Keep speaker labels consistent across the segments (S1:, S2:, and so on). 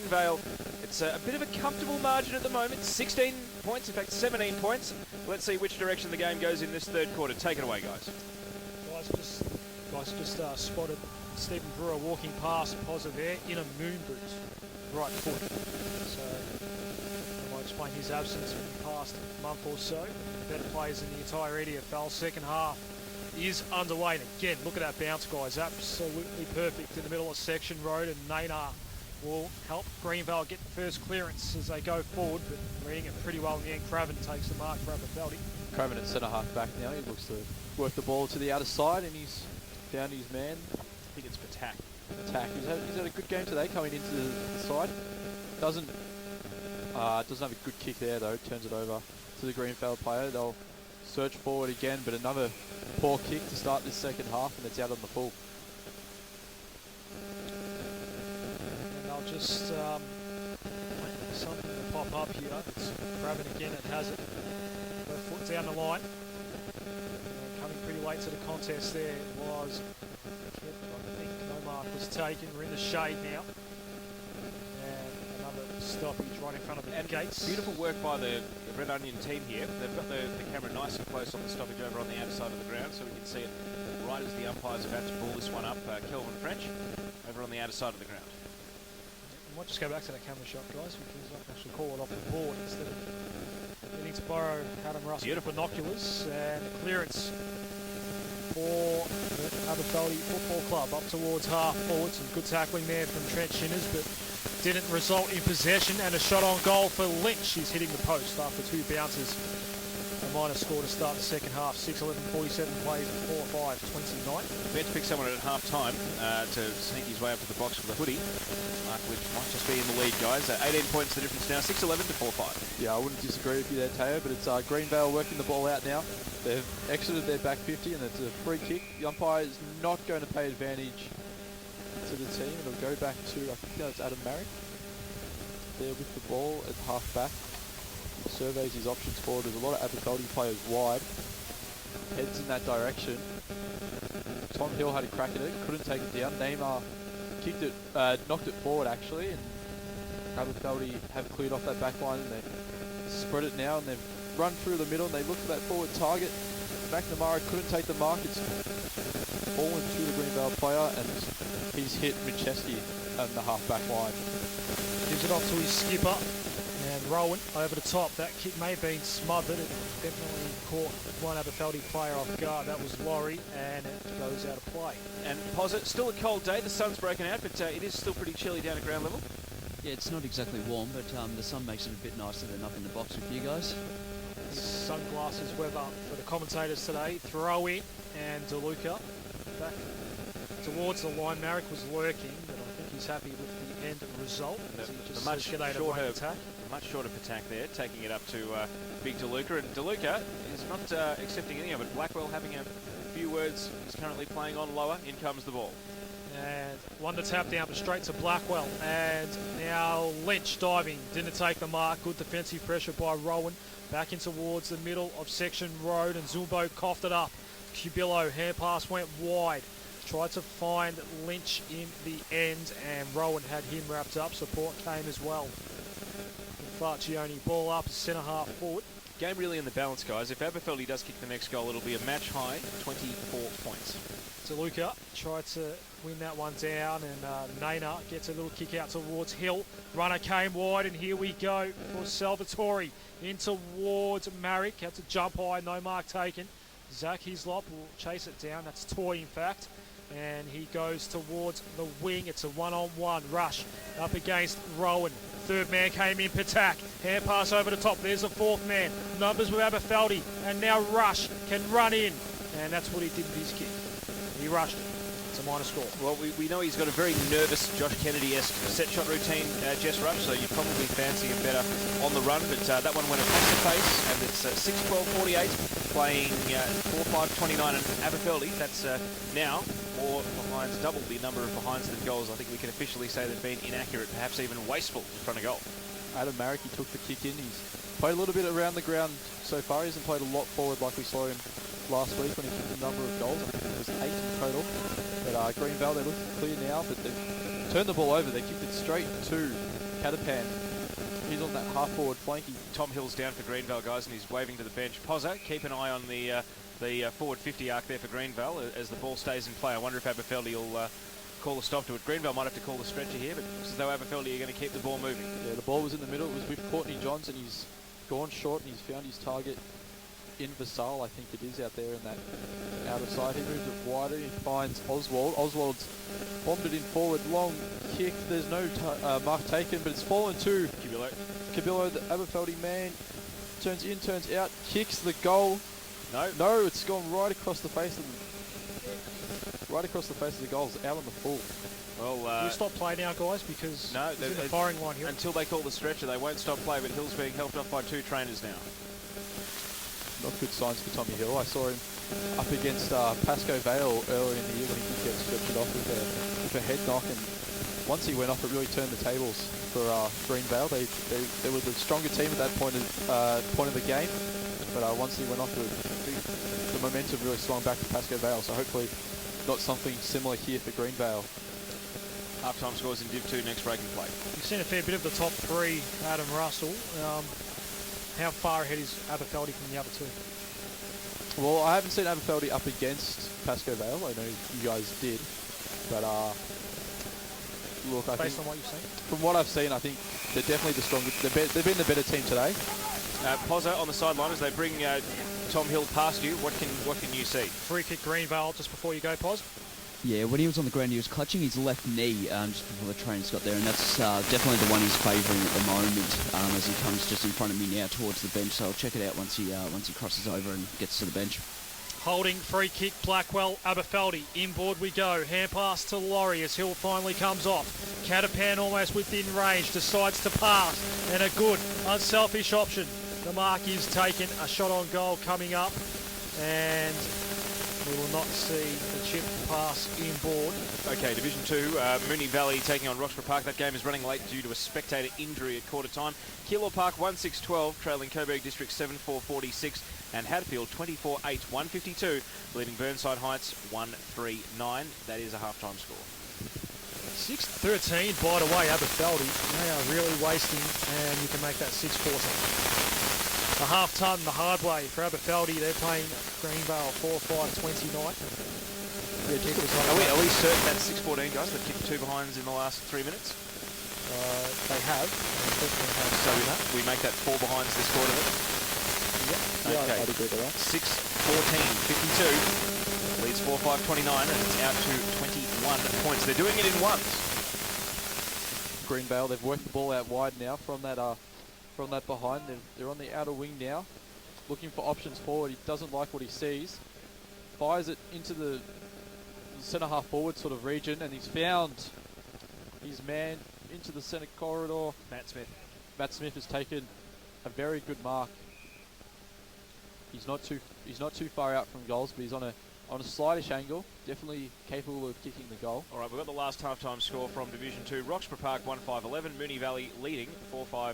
S1: Greenvale. It's a bit of a comfortable margin at the moment, 16 points, in fact 17 points. Let's see which direction the game goes in this third quarter. Take it away, guys.
S2: Guys just spotted Stephen Brewer walking past Pozza there in a moon boot, right foot. So I might explain his absence in the past month or so. Better players in the entire EDFL. Second half is underway. And again, look at that bounce, guys. Absolutely perfect in the middle of Section Road, and Naynar will help Greenvale get the first clearance as they go forward, but reading it pretty well in the end. Craven takes the mark for Aberfeldie.
S3: Craven at centre half back now. He looks to work the ball to the outer side, and he's found his man.
S1: I think it's Patak.
S3: Patak. He's had a good game today coming into the side. Doesn't have a good kick there though. Turns it over to the Greenvale player. They'll search forward again, but another poor kick to start this second half, and it's out on the full.
S2: And they'll just wait for something to pop up here. It's Craven again. It has it. Her foot down the line. Coming pretty late to the contest there was, I think no mark was taken. We're in the shade now. And another stoppage right in front of the gates.
S1: Beautiful work by the Red Onion team here. They've got the camera nice and close on the stoppage over on the outside of the ground, so we can see it right as the umpire's about to pull this one up. Kelvin French over on the outer side of the ground.
S2: We might just go back to that camera shot, guys, because I can actually call it off the board instead of getting to borrow Adam Russell binoculars. And a clearance for the Aberfeldie Football Club up towards half forward. Some good tackling there from Trent Shinners, but didn't result in possession. And a shot on goal for Lynch. He's hitting the post after two bounces. A minor score to start the second half. 6-11, 47 plays at 4-5, 29.
S1: We had to pick someone at half time to sneak his way up to the box for the hoodie. Mark Lynch might just be in the lead, guys. 18 points the difference now, 6-11 to 4-5.
S3: Yeah, I wouldn't disagree with you there, Teo, but it's Greenvale working the ball out now. They've exited their back 50, and it's a free kick. The umpire is not going to pay advantage to the team. It'll go back to, I think that's Adam Marrick. There with the ball at half back. Surveys his options forward. There's a lot of Aberfeldie players wide. Heads in that direction. Tom Hill had a crack at it, couldn't take it down. Neymar kicked it, knocked it forward actually, and Aberfeldie have cleared off that back line, and they've spread it now, and they've run through the middle, and they look for that forward target. McNamara couldn't take the mark. It's fallen to the Greenvale player, and he's hit Winchesky on the half back line.
S2: Gives it off to his skipper. And Rowan over the top. That kick may have been smothered. It definitely caught one Aberfeldie player off guard. That was Laurie, and it goes out of play.
S1: And Posit, still a cold day. The sun's broken out, but it is still pretty chilly down at ground level.
S4: Yeah, it's not exactly warm, but the sun makes it a bit nicer than up in the box with you guys.
S2: Sunglasses weather for the commentators today. Throw in, and DeLuca back towards the line. Marek was lurking, but I think he's happy with the end result. As he just
S1: much shorter
S2: attack.
S1: Much shorter Patak there, taking it up to big DeLuca. And DeLuca is not accepting any of it. Blackwell having a few words. He's currently playing on lower. In comes the ball.
S2: And one to tap down, but straight to Blackwell. And now Lynch diving. Didn't take the mark. Good defensive pressure by Rowan. Back in towards the middle of Section Road, and Zumbo coughed it up. Cubillo, hand pass went wide. Tried to find Lynch in the end, and Rowan had him wrapped up. Support came as well. Farcioni ball up, centre half forward.
S1: Game really in the balance, guys. If Aberfeldie does kick the next goal, it'll be a match high, 24 points.
S2: DeLuca tried to win that one down, and Naynar gets a little kick out towards Hill. Runner came wide, and here we go for Salvatore. In towards Marek, had to jump high, no mark taken. Zach Hislop will chase it down. That's Toy, in fact. And he goes towards the wing. It's a one-on-one rush up against Rowan. Third man came in, Patak. Hand pass over the top. There's a fourth man. Numbers with Aberfeldie. And now Rush can run in. And that's what he did with his kick. He rushed it. It's a minor score.
S1: Well, we know he's got a very nervous Josh Kennedy-esque set shot routine, Jess Rush, so you probably fancy him better on the run. But that one went across the face, and it's 6-12-48, playing 4-5-29. And Aberfeldie, that's now more behinds, double the number of behinds than goals. I think we can officially say they've been inaccurate, perhaps even wasteful in front of goal. Adam
S3: Marek, he took the kick in. He's played a little bit around the ground so far. He hasn't played a lot forward like we saw him last week when he kicked a number of goals. I think it was 8 in total. But Greenvale, they look clear now, but they've turned the ball over. They kicked it straight to Catapan. He's on that half-forward flanking.
S1: Tom Hill's down for Greenvale, guys, and he's waving to the bench. Pozza, keep an eye on the forward 50 arc there for Greenvale as the ball stays in play. I wonder if Aberfeldie will call a stop to it. Greenvale might have to call the stretcher here, but it looks as though Aberfeldie are going to keep the ball moving.
S3: Yeah, the ball was in the middle. It was with Courtney Johns, and he's gone short, and he's found his target in Vassal, I think it is, out there in that outer side. He moves it wider. He finds Oswald. Oswald's bombed it in forward. Long kick. There's no mark taken, but it's fallen to
S1: Cabillo.
S3: Cabillo, the Aberfeldie man. Turns in, turns out, kicks the goal. No, it's gone right across the face of the goal. It's out on the full.
S1: Well,
S2: you stop play now, guys, because
S1: no,
S2: it's in the firing line here.
S1: Until they call the stretcher, they won't stop play, but Hill's being helped off by 2 trainers now.
S3: Not good signs for Tommy Hill. I saw him up against Pascoe Vale earlier in the year when he did get stretched off with a head knock, and once he went off, it really turned the tables for Greenvale. They were the stronger team at that point of the game, but once he went off, the momentum really swung back to Pascoe Vale. So hopefully, not something similar here for Greenvale.
S1: Half-time scores in Div 2, next break and play.
S2: You've seen a fair bit of the top 3, Adam Russell. How far ahead is Aberfeldie from the other 2?
S3: Well, I haven't seen Aberfeldie up against Pascoe Vale. I know you guys did, but look,
S2: Based on what you've seen?
S3: From what I've seen, I think they're definitely the strongest. They've been the better team today.
S1: Pozza on the sideline as they bring Tom Hill past you. What can you see?
S2: Free kick Greenvale just before you go, Poz.
S4: Yeah, when he was on the ground, he was clutching his left knee just before the trainers got there, and that's definitely the one he's favouring at the moment as he comes just in front of me now towards the bench. So I'll check it out once he crosses over and gets to the bench.
S2: Holding, free kick, Blackwell, Aberfeldie. Inboard we go. Hand pass to Laurie as Hill finally comes off. Catapan almost within range, decides to pass. And a good, unselfish option. The mark is taken. A shot on goal coming up. And we will not see the chip pass inboard. Okay,
S1: Division 2, Moonee Valley taking on Roxburgh Park. That game is running late due to a spectator injury at quarter time. Keilor Park 1-6-12, trailing Coburg District 7-4-46, and Hatfield 24-8-152, leading Burnside Heights 1-3-9. That is a half-time score.
S2: 6-13 by the way, Aberfeldie. They are really wasting, and you can make that 6-14. A half ton the hard way for Aberfeldie. They're playing Greenvale 4-5-29.
S1: Are we certain that's 6-14, guys? They've kicked 2 behinds in the last 3 minutes?
S2: They have.
S1: So we make that 4 behinds this quarter then?
S2: Yep.
S1: Okay.
S2: Yeah, I'd agree with that.
S1: 6-14-52. Leads 4-5-29 and it's out to 21 points. They're doing it in ones.
S3: Greenvale, they've worked the ball out wide now from that behind. They're on the outer wing now, looking for options forward. He doesn't like what he sees. Fires it into the centre half forward sort of region, and he's found his man into the centre corridor.
S1: Matt Smith.
S3: Matt Smith has taken a very good mark. He's not too far out from goals, but he's on a slightish angle. Definitely capable of kicking the goal.
S1: All right, we've got the last half-time score from Division 2. Roxburgh Park 1-5-11, Moonee Valley leading 4-5-29.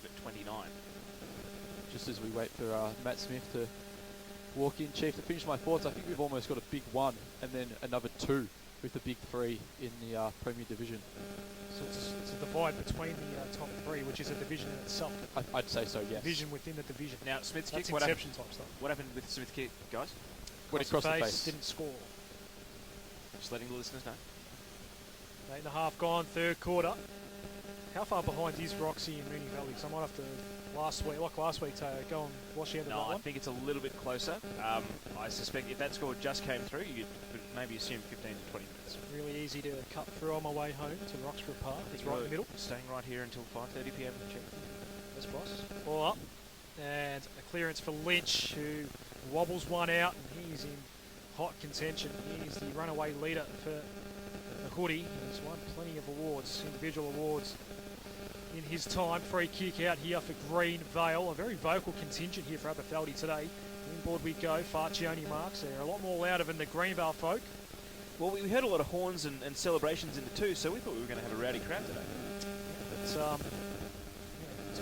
S3: Just as we wait for Matt Smith to walk in, Chief, to finish my thoughts, I think we've almost got a big 1 and then another 2 with the big 3 in the Premier Division.
S2: So it's a divide between the top 3, which is a division in itself.
S3: I'd say so, yes.
S2: Division within the division.
S1: Now, Smith's
S2: That's
S1: kick,
S2: exception type stuff.
S1: What happened with Smith's kick, guys?
S3: When he crossed the face.
S2: Didn't score.
S1: Just letting the listeners know.
S2: 8.5 gone, third quarter. How far behind is Roxy and Moonee Valley? So I might have to, last week, go and wash out of that one.
S1: No, I think it's a little bit closer. I suspect if that score just came through, you could maybe assume 15 to 20 minutes.
S2: Really easy to cut through on my way home to Roxburgh Park. It's right in the middle.
S1: Staying right here until 5:30 p.m.
S2: That's boss. All up. And a clearance for Lynch, who wobbles one out, and he's in hot contention. He's the runaway leader for the hoodie. He's won plenty of awards, individual awards in his time. Free kick out here for Greenvale. A very vocal contingent here for Aberfeldie today. Inboard we go. Farcioni marks. They're a lot more louder than the Greenvale folk.
S1: Well, we heard a lot of horns and celebrations in the 2, so we thought we were going to have a rowdy crowd today.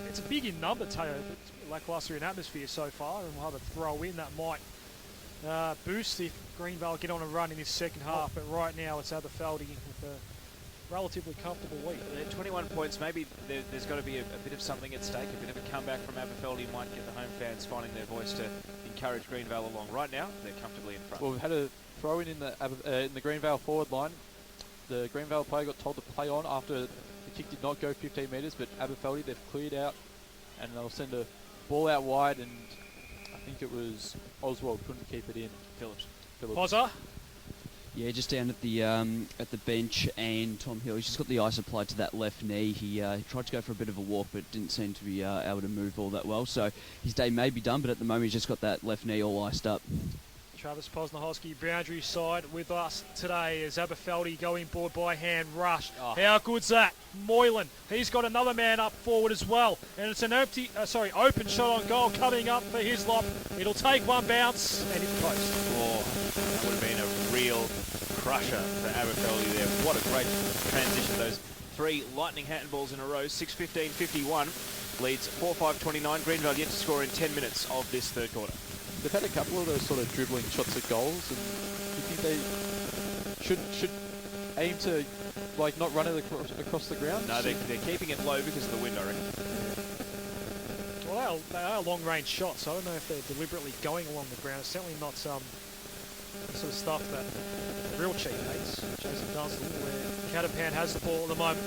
S2: It's a big in number, Teo, but it's lacklustre in atmosphere so far, and we'll have a throw in that might boost if Greenvale get on a run in this second half. But right now it's Aberfeldie with relatively comfortable lead.
S1: They're 21 points. Maybe there's got to be a bit of something at stake. A bit of a comeback from Aberfeldie might get the home fans finding their voice to encourage Greenvale along. Right now, they're comfortably in front.
S3: Well, we've had a throw in the Greenvale forward line. The Greenvale player got told to play on after the kick did not go 15 metres, but Aberfeldie, they've cleared out and they'll send a ball out wide, and I think it was Oswald couldn't keep it in.
S1: Phillips.
S2: Pozza.
S4: Yeah, just down at the bench, and Tom Hill, he's just got the ice applied to that left knee. He tried to go for a bit of a walk, but didn't seem to be able to move all that well. So his day may be done, but at the moment he's just got that left knee all iced up.
S2: Travis Posnahosky, boundary side with us today as Aberfeldie going board by hand rush.
S3: Oh.
S2: How good's that? Moylan, he's got another man up forward as well. And it's an open shot on goal coming up for Hislop. It'll take one bounce and hit post.
S1: Oh, that would have been a real crusher for Aberfeldie there. What a great transition. Those three lightning handballs in a row. 6:15:51 leads 4:5:29. Greenvale yet to score in 10 minutes of this third quarter.
S3: They've had a couple of those sort of dribbling shots at goals, and you think they should aim to not run it across the ground?
S1: No, they're keeping it low because of the wind, I reckon.
S2: Well, they are long-range shots, so I don't know if they're deliberately going along the ground. It's certainly not the sort of stuff that the real cheat hates. Jason Dunstall, where Catapan has the ball at the moment.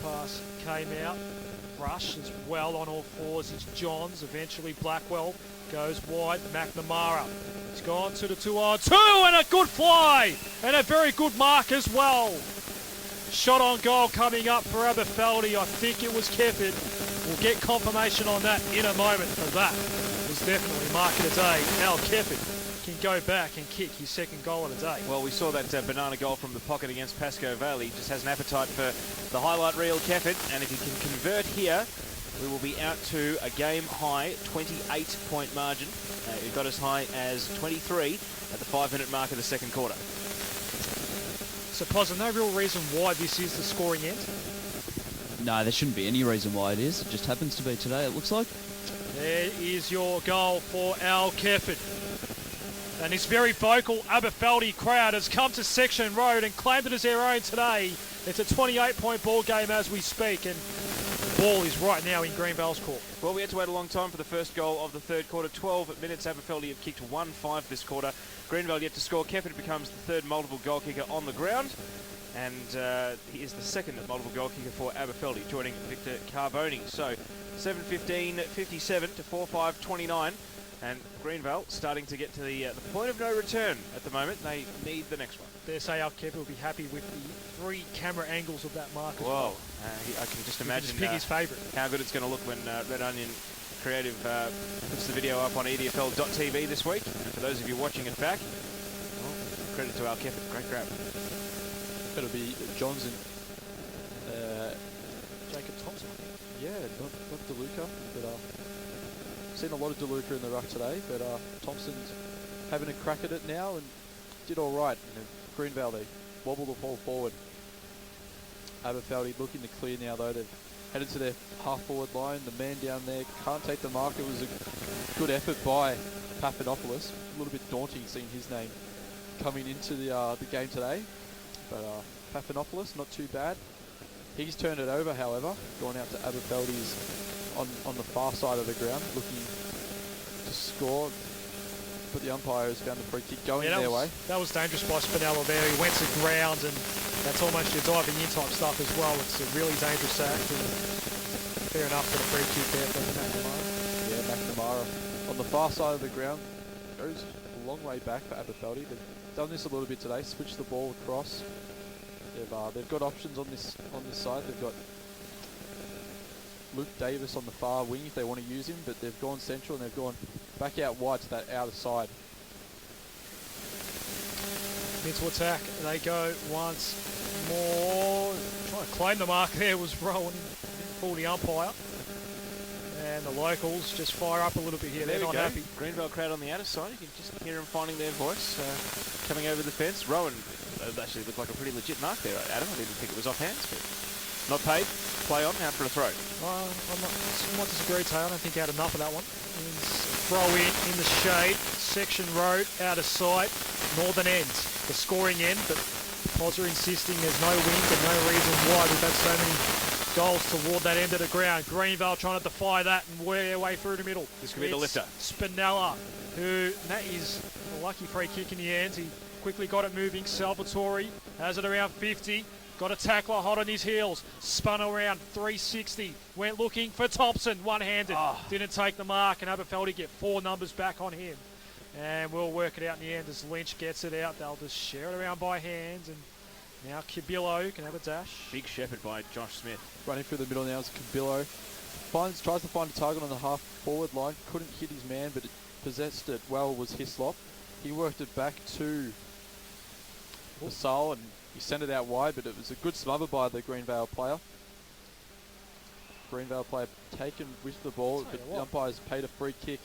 S2: The pass came out. Rush as well on all fours. It's Johns, eventually Blackwell. Goes wide, McNamara. It's gone to the 2-on-2 and a good fly and a very good mark as well. Shot on goal coming up for Aberfeldie. I think it was Kefford. We'll get confirmation on that in a moment, but that was definitely mark of the day. Al Kefford can go back and kick his second goal of the day.
S1: Well, we saw that banana goal from the pocket against Pascoe Valley. Just has an appetite for the highlight reel, Kefford, and if he can convert here, we will be out to a game-high 28-point margin. It got as high as 23 at the 5-minute mark of the second quarter.
S2: So, Pozza, no real reason why this is the scoring end?
S4: No, there shouldn't be any reason why it is. It just happens to be today, it looks like.
S2: There is your goal for Al Kefford. And this very vocal Aberfeldie crowd has come to Section Road and claimed it as their own today. It's a 28-point ball game as we speak, and the ball is right now in Greenvale's court.
S1: Well, we had to wait a long time for the first goal of the third quarter. 12 minutes, Aberfeldie have kicked 1-5 this quarter. Greenvale yet to score. Kefford becomes the third multiple goal kicker on the ground, and he is the second multiple goal kicker for Aberfeldie, joining Victor Carboni. So 7:15:57 to 4:5:29. And Greenvale starting to get to the point of no return at the moment. They need the next one.
S2: Dare say Al Kefford will be happy with the 3 camera angles of that mark as well.
S1: I can just imagine
S2: pick his favourite.
S1: How good it's going to look when Red Onion Creative puts the video up on EDFL.tv this week. And for those of you watching it back, well, credit to Al Kefford. Great grab.
S3: It'll be Johnson.
S2: Jacob Thompson.
S3: Yeah, not DeLuca, but seen a lot of DeLuca in the ruck today, but Thompson's having a crack at it now and did all right. Greenvale, they wobbled the ball forward. Aberfeldie looking to clear now, though. They've headed to their half-forward line. The man down there can't take the mark. It was a good effort by Papadopoulos. A little bit daunting seeing his name coming into the game today. But Papadopoulos, not too bad. He's turned it over, however, going out to Aberfeldie's on the far side of the ground, looking to score. But the umpire has found the free kick going their way. That
S2: was dangerous by Spinello there. He went to ground, and that's almost your diving in type stuff as well. It's a really dangerous act, and fair enough for the free kick there from McNamara.
S3: Yeah, McNamara on the far side of the ground. Goes a long way back for Aberfeldie. They've done this a little bit today, switched the ball across. They've got options on this side. They've got Luke Davis on the far wing if they want to use him, but they've gone central and they've gone back out wide to that outer side.
S2: Into attack, they go once more. Trying to claim the mark there was Rowan, pull the umpire. And the locals just fire up a little bit here. They're not happy.
S1: Greenvale crowd on the outer side. You can just hear them finding their voice coming over the fence. Rowan actually looked like a pretty legit mark there, Adam. I didn't think it was off hands, but not paid. Play on, out for a throw.
S2: I might disagree, Taylor. I don't he had enough of that one. Throw in the shade, Section Road, out of sight, northern end, the scoring end, but Pozza insisting there's no wind and no reason why. We've had so many goals toward that end of the ground. Greenvale trying to defy that and wear their way through the middle.
S1: This could be the lifter.
S2: Spinella, who, that is a lucky free kick in the end. He quickly got it moving. Salvatore has it around 50. Got a tackler hot on his heels. Spun around 360. Went looking for Thompson, one-handed. Didn't take the mark, and Aberfeldie get 4 numbers back on him. And we'll work it out in the end as Lynch gets it out. They'll just share it around by hands. And now Cabillo can have a dash.
S1: Big shepherd by Josh Smith.
S3: Running through the middle now is Cabillo. Tries to find a target on the half forward line. Couldn't hit his man, but it possessed it well was Hislop. He worked it back to Basal and he sent it out wide, but it was a good smother by the Greenvale player. Greenvale player taken with the ball, but the umpires paid a free kick.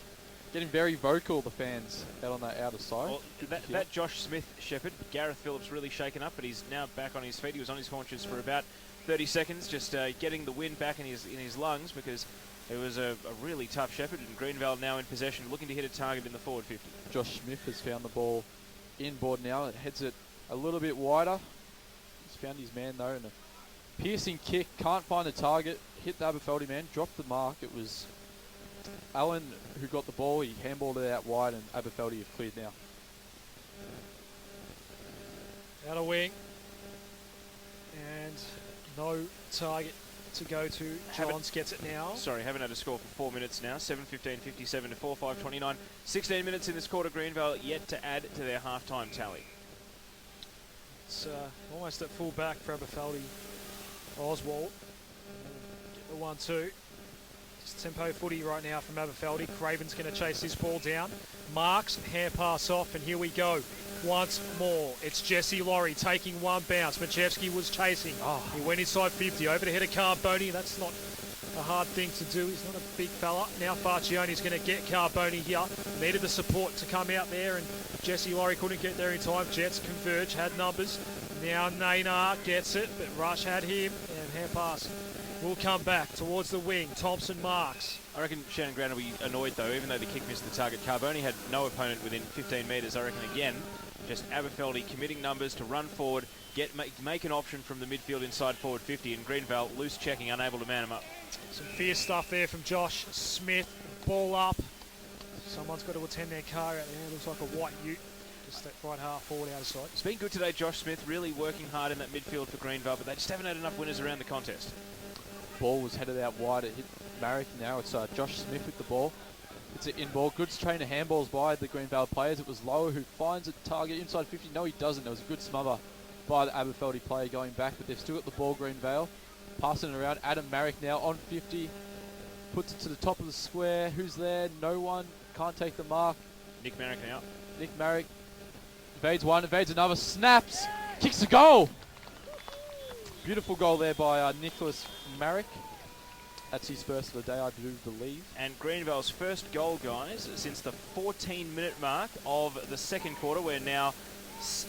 S3: Getting very vocal, the fans, out on that outer side. Well,
S1: that Josh Smith shepherd, Gareth Phillips really shaken up, but he's now back on his feet. He was on his haunches for about 30 seconds, just getting the wind back in his lungs, because it was a really tough shepherd, and Greenvale now in possession, looking to hit a target in the forward 50.
S3: Josh Smith has found the ball inboard now. It heads it a little bit wider. He's found his man though, and a piercing kick. Can't find the target. Hit the Aberfeldie man. Dropped the mark. It was Allen who got the ball. He handballed it out wide, and Aberfeldie have cleared now.
S2: Out of wing. And no target to go to. Johns gets it now.
S1: Sorry, haven't had a score for 4 minutes now. 7:15:57 to 4:5:29. 16 minutes in this quarter. Greenvale yet to add to their half-time tally.
S2: It's almost at full back for Aberfeldie. Oswald. Get the 1-2. Just tempo footy right now from Aberfeldie. Craven's going to chase this ball down. Marks, hand pass off, and here we go. Once more, it's Jesse Laurie taking one bounce. Machevsky was chasing. He went inside 50, over the head of Carboni. That's not a hard thing to do. He's not a big fella. Now Farcioni's going to get Carboni here. Needed the support to come out there, and Jesse Laurie couldn't get there in time. Jets converge, had numbers. Now Naynar gets it, but Rush had him, and hand pass will come back towards the wing. Thompson marks.
S1: I reckon Shannon Grant will be annoyed though, even though the kick missed the target. Carboni had no opponent within 15 metres. I reckon again, just Aberfeldie committing numbers to run forward, make an option from the midfield inside forward 50, and Greenvale loose checking, unable to man him up.
S2: Some fierce stuff there from Josh Smith. Ball up. Someone's got to attend their car out there. Looks like a white ute. Just that right half forward out of sight.
S1: It's been good today, Josh Smith, really working hard in that midfield for Greenvale, but they just haven't had enough winners around the contest.
S3: Ball was headed out wide. It hit Marek. Now it's Josh Smith with the ball. It's an in ball. Good train of handballs by the Greenvale players. It was Lower who finds a target inside 50. No, he doesn't. There was a good smother by the Aberfeldie player going back, but they've still got the ball, Greenvale. Passing it around. Adam Marek now on 50. Puts it to the top of the square. Who's there? No one. Can't take the mark.
S1: Nick Marek now.
S3: Nick Marek evades one, evades another. Snaps. Kicks a goal. Beautiful goal there by Nicholas Marek. That's his first of the day, I do believe.
S1: And Greenvale's first goal, guys, since the 14-minute mark of the second quarter. We're now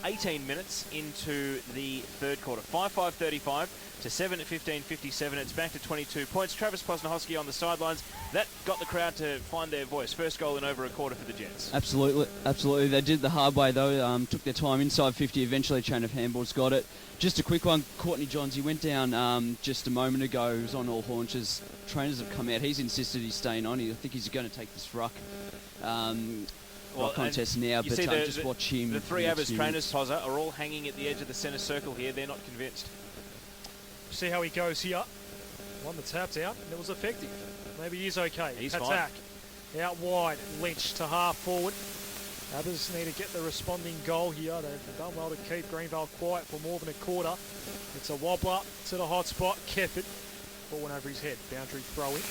S1: 18 minutes into the third quarter. 5:35 to 7:15:57. It's back to 22 points. Travis Posnahosky on the sidelines. That got the crowd to find their voice. First goal in over a quarter for the Jets.
S4: Absolutely, absolutely. They did the hard way though. Took their time inside 50. Eventually, chain of handballs got it. Just a quick one. Courtney Johns. He went down just a moment ago. He was on all haunches. Trainers have come out. He's insisted he's staying on. I think he's going to take this ruck. Contest now, but just watch him.
S1: The three Abers trainers, Pozza, are all hanging at the edge of the centre circle here. They're not convinced.
S2: See how he goes here. One that tapped out, and it was effective. Maybe he's okay.
S1: He's
S2: attack. Fine. Out wide. Lynch to half forward. Abers need to get the responding goal here. They've done well to keep Greenvale quiet for more than a quarter. It's a wobbler to the hot spot. Kept it. Ball went over his head. Boundary throw-in.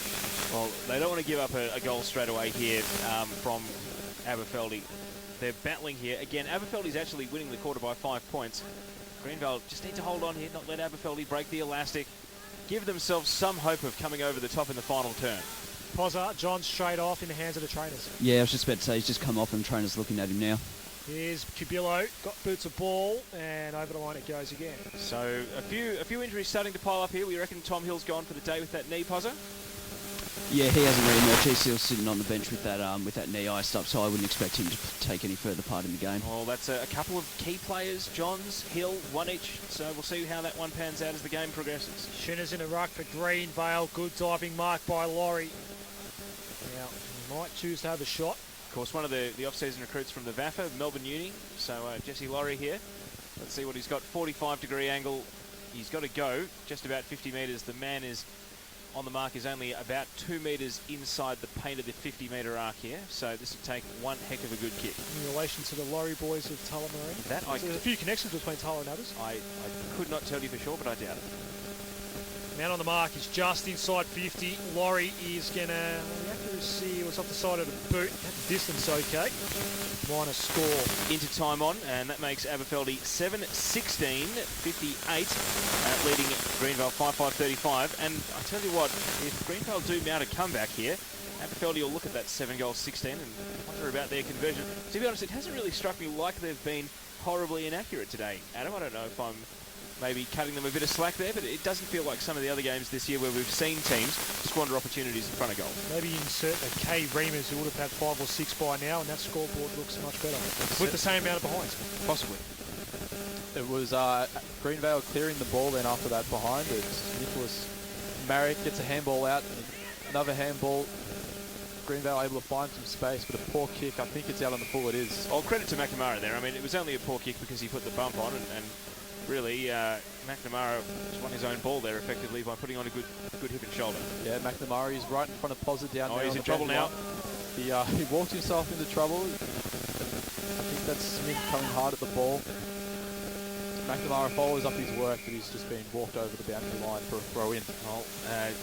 S1: Well, they don't want to give up a goal straight away here from Aberfeldie. They're battling here. Again, Aberfeldie's actually winning the quarter by 5 points. Greenvale just need to hold on here, not let Aberfeldie break the elastic. Give themselves some hope of coming over the top in the final turn.
S2: Pozza, John straight off in the hands of the trainers.
S4: Yeah, I was just about to say, he's just come off and trainers looking at him now.
S2: Here's Cabillo, got boots of ball, and over the line it goes again.
S1: So a few injuries starting to pile up here. We reckon Tom Hill's gone for the day with that knee, Pozza?
S4: Yeah, he hasn't re-emerged. He's still sitting on the bench with that knee iced up, so I wouldn't expect him to take any further part in the game.
S1: Well, that's a couple of key players, Johns, Hill, one each, so we'll see how that one pans out as the game progresses.
S2: Shinner's in a ruck for Greenvale. Good diving mark by Laurie. Now, he might choose to have a shot.
S1: Of course, one of the off-season recruits from the VAFA, Melbourne Uni, so Jesse Laurie here. Let's see what he's got. 45-degree angle. He's got to go just about 50 metres. The man is on the mark is only about 2 metres inside the paint of the 50-metre arc here, so this will take one heck of a good kick.
S2: In relation to the Laurie boys of Tullamarine? There's a few connections between Tulla and Abbas.
S1: I could not tell you for sure, but I doubt it.
S2: Man on the mark is just inside 50. Laurie is going to... The accuracy was off the side of the boot. Distance okay. Minus score.
S1: Into time on, and that makes Aberfeldie 7-16, 58, leading Greenvale 5-5-35. And I tell you what, if Greenvale do mount a comeback here, Aberfeldie will look at that 7-goal-16 and wonder about their conversion. To be honest, it hasn't really struck me like they've been horribly inaccurate today. Adam, I don't know if I'm maybe cutting them a bit of slack there, but it doesn't feel like some of the other games this year where we've seen teams squander opportunities in front of goal.
S2: Maybe insert a K Reamers who would have had 5 or 6 by now, and that scoreboard looks much better. With the same amount of behinds.
S1: Possibly.
S3: It was Greenvale clearing the ball then after that behind. It's Nicholas Marrick gets a handball out, another handball. Greenvale able to find some space, but a poor kick. I think it's out on the full. It is.
S1: Well, credit to McNamara there. I mean, it was only a poor kick because he put the bump on, and really, McNamara just won his own ball there effectively by putting on a good hip and shoulder.
S3: Yeah, McNamara is right in front of Pozza down there.
S1: Oh, he's in trouble now.
S3: He walked himself into trouble. I think that's Smith coming hard at the ball. McNamara follows up his work, but he's just been walked over the boundary line for a throw in.
S1: Well,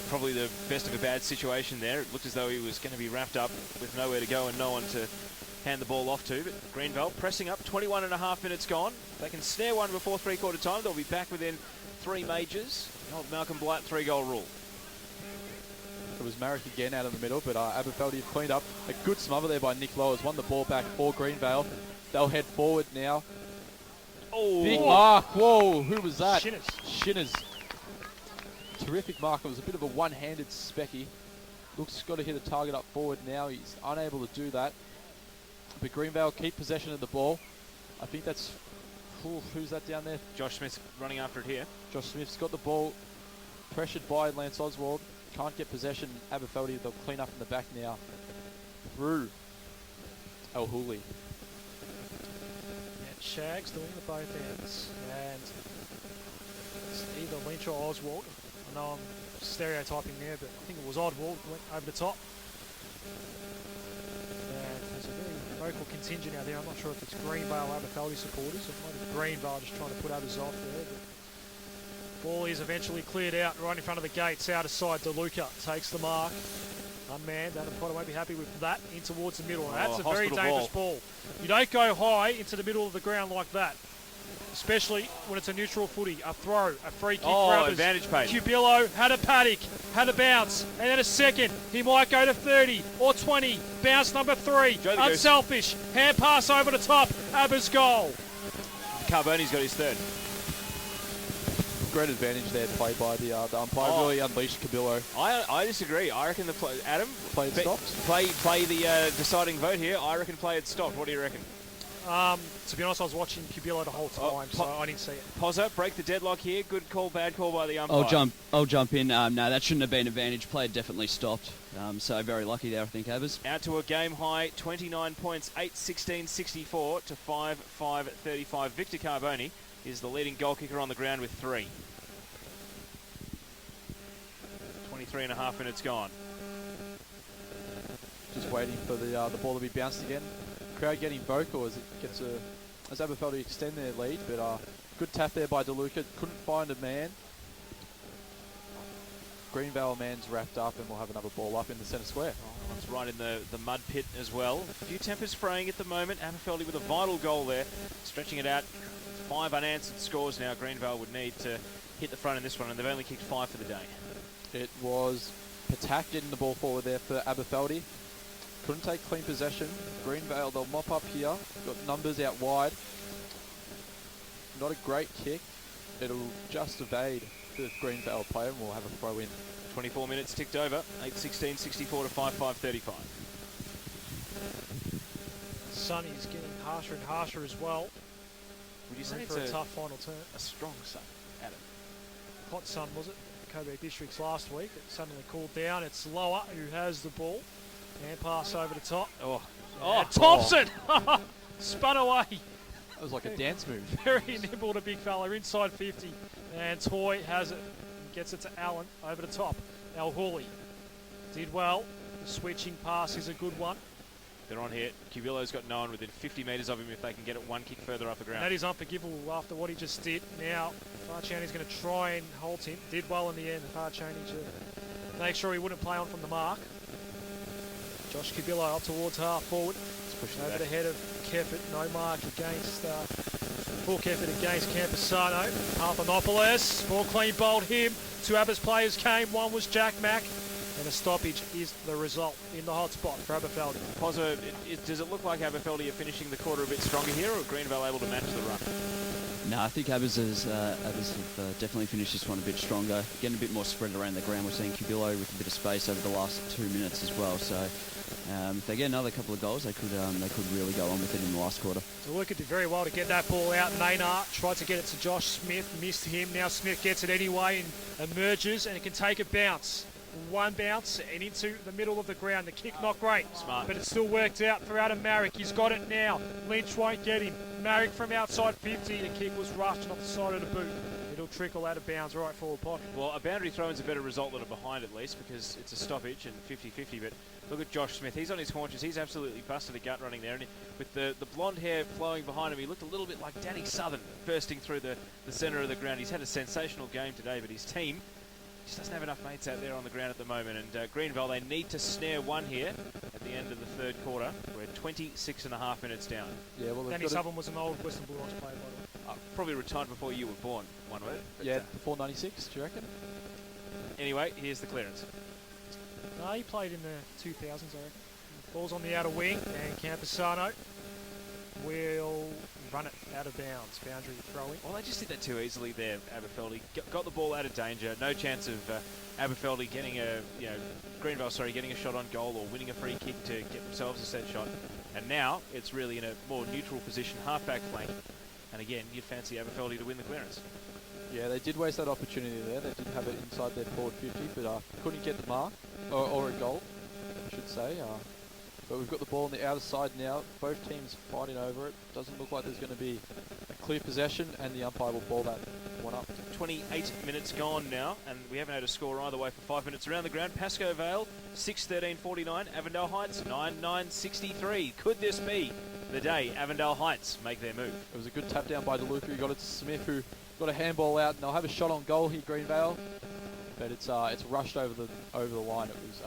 S1: probably the best of a bad situation there. It looked as though he was going to be wrapped up with nowhere to go and no one to hand the ball off to, but Greenvale pressing up, 21.5 minutes gone. They can snare one before three-quarter time. They'll be back within 3 majors. The old Malcolm Blight 3-goal rule.
S3: It was Marrick again out in the middle, but Aberfeldie have cleaned up. A good smother there by Nick Lowers. Won the ball back for Greenvale. They'll head forward now.
S1: Oh,
S3: big mark. Whoa, who was that?
S2: Shinners.
S3: Terrific mark. It was a bit of a one-handed specky. Looks got to hit a target up forward now. He's unable to do that. But Greenvale keep possession of the ball. I think that's... who's that down there?
S1: Josh Smith running after it here.
S3: Josh Smith's got the ball. Pressured by Lance Oswald. Can't get possession. Aberfeldie, they'll clean up in the back now. Through El Hooley.
S2: Shags doing the both ends. And it's either Lynch or Oswald. I know I'm stereotyping there, but I think it was Oswald went over the top. There's a very vocal contingent out there. I'm not sure if it's Greenvale Aberfeldie supporters or maybe Greenvale just trying to put others off there. But ball is eventually cleared out right in front of the gates. Out of side, DeLuca takes the mark. Unmanned. Adam Potter won't be happy with that. In towards the middle. That's a very dangerous ball. You don't go high into the middle of the ground like that. Especially when it's a neutral footy. A throw, a free kick.
S1: Oh, advantage paid.
S2: Cubillo had a paddock, had a bounce, and then a second. He might go to 30 or 20. Bounce number 3. Unselfish. Hand pass over the top. Abba's goal.
S1: Carboni's got his third.
S3: Great advantage there played by the umpire. Really unleashed Cubillo.
S1: I disagree. I reckon Adam
S3: play it stopped.
S1: Play the deciding vote here. I reckon play it stopped. What do you reckon?
S2: To be honest, I was watching Cubillo the whole time, so I didn't see it.
S1: Pozza, break the deadlock here. Good call, bad call by the umpire.
S4: I'll jump in. No, that shouldn't have been advantage. Play definitely stopped. So very lucky there, I think, Abbas.
S1: Out to a game high, 29 points, 8-16-64 to 5-5-35. Victor Carboni is the leading goal kicker on the ground with 3. 23.5 minutes gone.
S3: Just waiting for the ball to be bounced again. Crowd getting vocal as it gets as Aberfeldie extend their lead, but good tap there by DeLuca. Couldn't find a man. Greenvale man's wrapped up, and we'll have another ball up in the centre square.
S1: Oh, it's right in the mud pit as well. A few tempers fraying at the moment. Aberfeldie with a vital goal there, stretching it out. 5 unanswered scores now. Greenvale would need to hit the front in this one, and they've only kicked 5 for the day.
S3: It was Patak getting the ball forward there for Aberfeldie. Couldn't take clean possession. Greenvale, they'll mop up here. Got numbers out wide. Not a great kick. It'll just evade the Greenvale player, and we'll have a throw in.
S1: 24 minutes ticked over. 8:16.64 to 5:5.35.
S2: Sun is getting harsher and harsher as well.
S1: Would you say
S2: Ready
S1: it's
S2: for a tough final turn?
S1: a strong sun, Adam?
S2: Hot sun, was it? Kobe Districts last week. It suddenly cooled down. It's Lower who has the ball. And pass over the top.
S1: Oh,
S2: And Thompson! Spun away.
S3: That was like a dance move.
S2: Very nimble to big fella. Inside 50. And Toy has it. Gets it to Allen over the top. Al Hooley did well. The switching pass is a good one.
S1: They're on here. Cubillo's got no one within 50 metres of him if they can get it one kick further up the ground.
S2: And that is unforgivable after what he just did. Now, Farchani's going to try and halt him. Did well in the end. Farchani to make sure he wouldn't play on from the mark. Josh Cubillo up towards half forward.
S1: It's pushing
S2: Over
S1: back.
S2: the head of Keffert. No mark against Paul Keffert against Campusano. Parthenopoulos. Ball clean bowled him. Two Abbas players came. One was Jack Mack. And a stoppage is the result in the hot spot for Aberfeldie.
S1: Pozzo, does it look like Aberfeldie are finishing the quarter a bit stronger here, or Greenvale able to match the run?
S4: No, I think Abbas have definitely finished this one a bit stronger, getting a bit more spread around the ground. We're seeing Cubillo with a bit of space over the last 2 minutes as well. So if they get another couple of goals, they could really go on with it in the last quarter.
S2: So Luca did very well to get that ball out. Maynard tried to get it to Josh Smith, missed him. Now Smith gets it anyway and emerges, and it can take a bounce. One bounce and into the middle of the ground. The kick not great,
S1: Smart.
S2: but it still worked out for Adam Marrick. He's got it now. Lynch won't get him. Marrick from outside 50. The kick was rushed off the side of the boot. It'll trickle out of bounds right forward pocket.
S1: Well, a boundary throw is a better result than a behind at least, because it's a stoppage and 50-50. But look at Josh Smith. He's on his haunches. He's absolutely busted a gut running there. And with the blonde hair flowing behind him, he looked a little bit like Danny Southern bursting through the centre of the ground. He's had a sensational game today, but his team just doesn't have enough mates out there on the ground at the moment. And Greenvale, they need to snare one here at the end of the third quarter. We're 26.5 minutes down.
S3: Yeah, well,
S2: Danny Southern was an old Western Bulldogs player, by the way.
S1: Probably retired before you were born, one word. But,
S3: yeah, before 96, do you reckon?
S1: Anyway, here's the clearance.
S2: No, he played in the 2000s, I reckon. Ball's on the outer wing, and Campusano will run it out of bounds. Boundary throwing.
S1: Well, they just did that too easily there, Aberfeldie. Got the ball out of danger. No chance of Aberfeldie getting Greenvale, getting a shot on goal or winning a free kick to get themselves a set shot. And now it's really in a more neutral position, half-back flank. And again, you'd fancy Aberfeldie to win the clearance.
S3: Yeah, they did waste that opportunity there. They did have it inside their forward 50, but couldn't get the mark, or a goal, I should say. But we've got the ball on the outer side now. Both teams fighting over it. Doesn't look like there's going to be a clear possession, and the umpire will ball that one up. 28
S1: minutes gone now, and we haven't had a score either way for 5 minutes around the ground. Pascoe Vale, 6:13.49. Avondale Heights, 9:9.63. Could this be the day Avondale Heights make their move?
S3: It was a good tap down by DeLuca, who got it to Smith, who got a handball out, and they'll have a shot on goal here, Greenvale. But it's rushed over the line. It was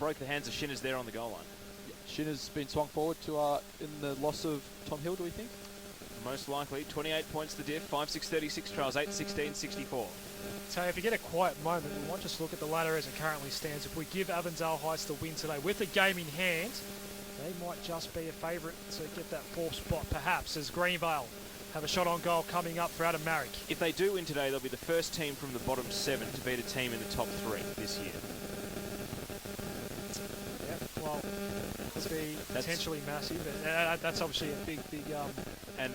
S1: broke the hands of Shinners there on the goal line.
S3: Yeah, Shinners been swung forward to in the loss of Tom Hill, do we think?
S1: Most likely. 28 points the diff. 5.636 trials. 8.16.64.
S2: So if you get a quiet moment, we might just look at the ladder as it currently stands. If we give Avondale Heights the win today with the game in hand, they might just be a favourite to get that fourth spot, perhaps, as Greenvale have a shot on goal coming up for Adam Marrick.
S1: If they do win today, they'll be the first team from the bottom 7 to beat a team in the top 3 this year.
S2: Yeah, well, that's be potentially massive. That's obviously a big
S1: and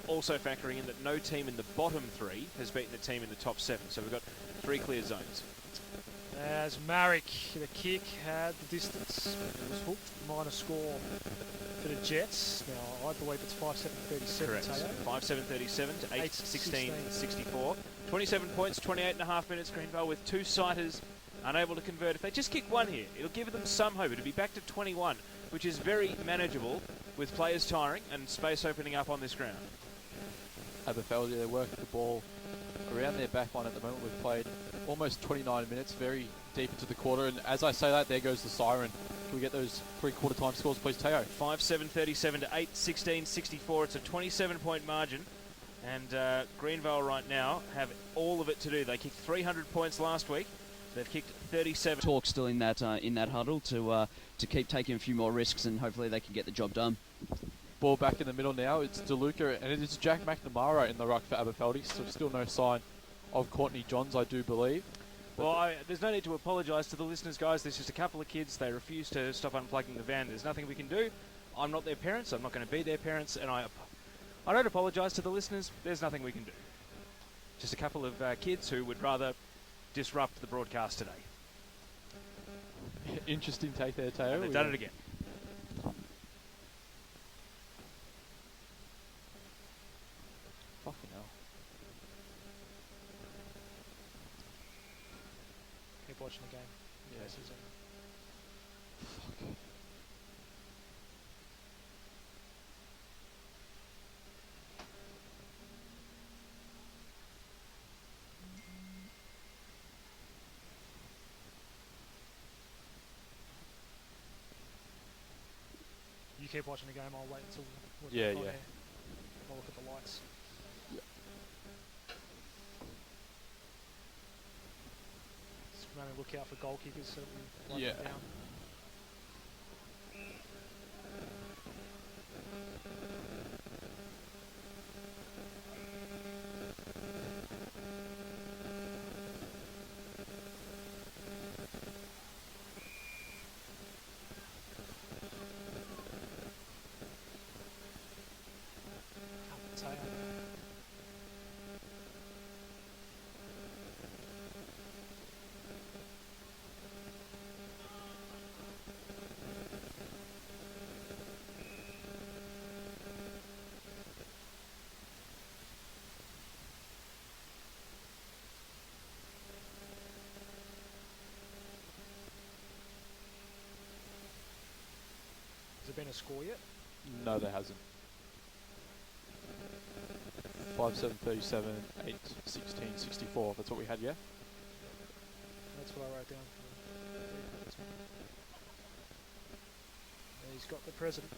S1: also factoring in that no team in the bottom 3 has beaten a team in the top 7. So we've got 3 clear zones.
S2: As Marrick, the kick had the distance. It was hooked. Minor score for the Jets. Now, I believe it's 5.737.
S1: Correct. 5.737 to 8.16.64. 27 points, 28.5 minutes. Greenvale with 2 sighters, unable to convert. If they just kick one here, it'll give them some hope. It'll be back to 21, which is very manageable with players tiring and space opening up on this ground.
S3: Aberfeldie, they work the ball around their back line at the moment. We've played almost 29 minutes, very deep into the quarter, and as I say that, there goes the siren. Can we get those 3/4 time scores, please, Teo?
S1: 5.737 to 8.16.64. It's a 27-point margin, and Greenvale right now have all of it to do. They kicked 300 points last week. They've kicked 37.
S4: Talk still in that huddle to keep taking a few more risks, and hopefully they can get the job done.
S3: Ball back in the middle now. It's DeLuca, and it is Jack McNamara in the ruck for Aberfeldie. So still no sign of Courtney Johns, I do believe.
S1: Well, there's no need to apologise to the listeners, guys. There's just a couple of kids. They refuse to stop unplugging the van. There's nothing we can do. I'm not their parents. I'm not going to be their parents. And I don't apologise to the listeners. There's nothing we can do. Just a couple of kids who would rather disrupt the broadcast today.
S3: Interesting take there, Teo.
S1: And they've done it again.
S3: Fucking hell.
S2: Keep watching the game.
S3: Yeah.
S2: Yes, is it?
S3: Fuck.
S2: You keep watching the game. I'll wait until.
S3: Yeah,
S2: I'll
S3: yeah.
S2: look at the lights. Just remember, look out for goal kickers so we won't
S3: Yeah.
S2: get down. Tail. Has there been a score yet?
S3: No, there hasn't. 5, 7, 37, 8, 16, 64. That's what we had, yeah?
S2: That's what I wrote down. Yeah, he's got the president.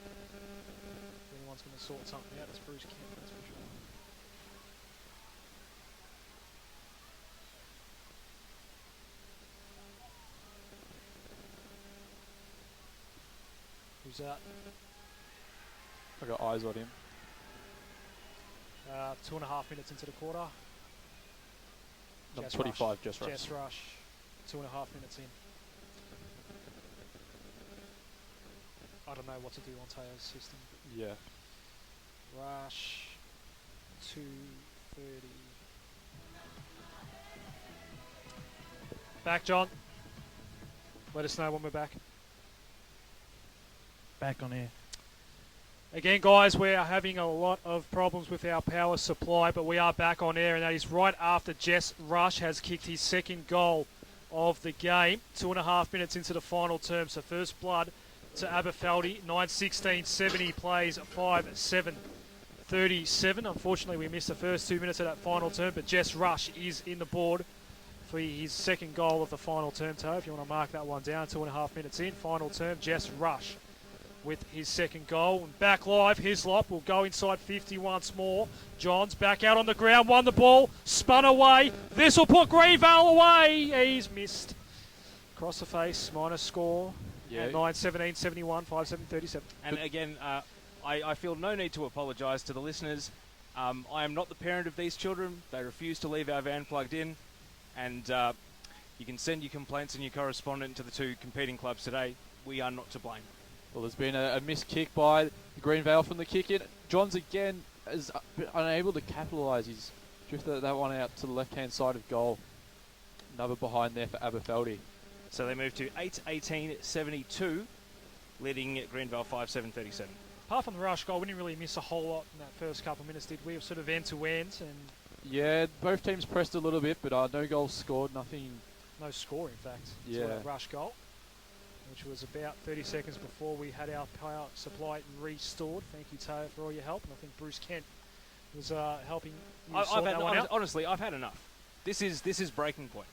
S2: If anyone's going to sort something out, it's Bruce Kent, that's for sure. Who's that?
S3: I got eyes on him.
S2: 2.5 minutes into the quarter.
S3: Number
S2: Jess
S3: 25,
S2: Rush.
S3: Jess Rush.
S2: Jess Rush. 2.5 minutes in. I don't know what to do on Teo's system.
S3: Yeah.
S2: Rush. 2:30. Back, John. Let us know when we're back.
S5: Back on air.
S2: Again, guys, we are having a lot of problems with our power supply, but we are back on air, and that is right after Jess Rush has kicked his second goal of the game. 2.5 minutes into the final term, so first blood to Aberfeldie. 9:16:70 plays 5:7:37. Unfortunately, we missed the first 2 minutes of that final term, but Jess Rush is in the board for his second goal of the final term, Toe. If you want to mark that one down, 2.5 minutes in, final term, Jess Rush with his second goal. And back live, Hislop will go inside 50 once more. Johns back out on the ground, won the ball, spun away. This will put Greenvale away. He's missed. Across the face, minus score.
S3: Yeah.
S2: At 9:17:71, 5:7:37.
S1: And again, I feel no need to apologise to the listeners. I am not the parent of these children. They refuse to leave our van plugged in. And you can send your complaints and your correspondent to the two competing clubs today. We are not to blame.
S3: Well, there's been a missed kick by Greenvale from the kick-in. Johns again is unable to capitalise. He's drifted that one out to the left-hand side of goal. Another behind there for Aberfeldie.
S1: So they move to 8:18:72, leading Greenvale 5:7:37.
S2: Apart from the rush goal, we didn't really miss a whole lot in that first couple of minutes, did we? Sort of end-to-end, and
S3: Yeah, both teams pressed a little bit, but no goals scored, nothing.
S2: no score, in fact.
S3: Yeah.
S2: To that rush goal, which was about 30 seconds before we had our power supply restored. Thank you, Taylor, for all your help. And I think Bruce Kent was helping you sort that one out.
S1: Honestly, I've had enough. This is breaking point.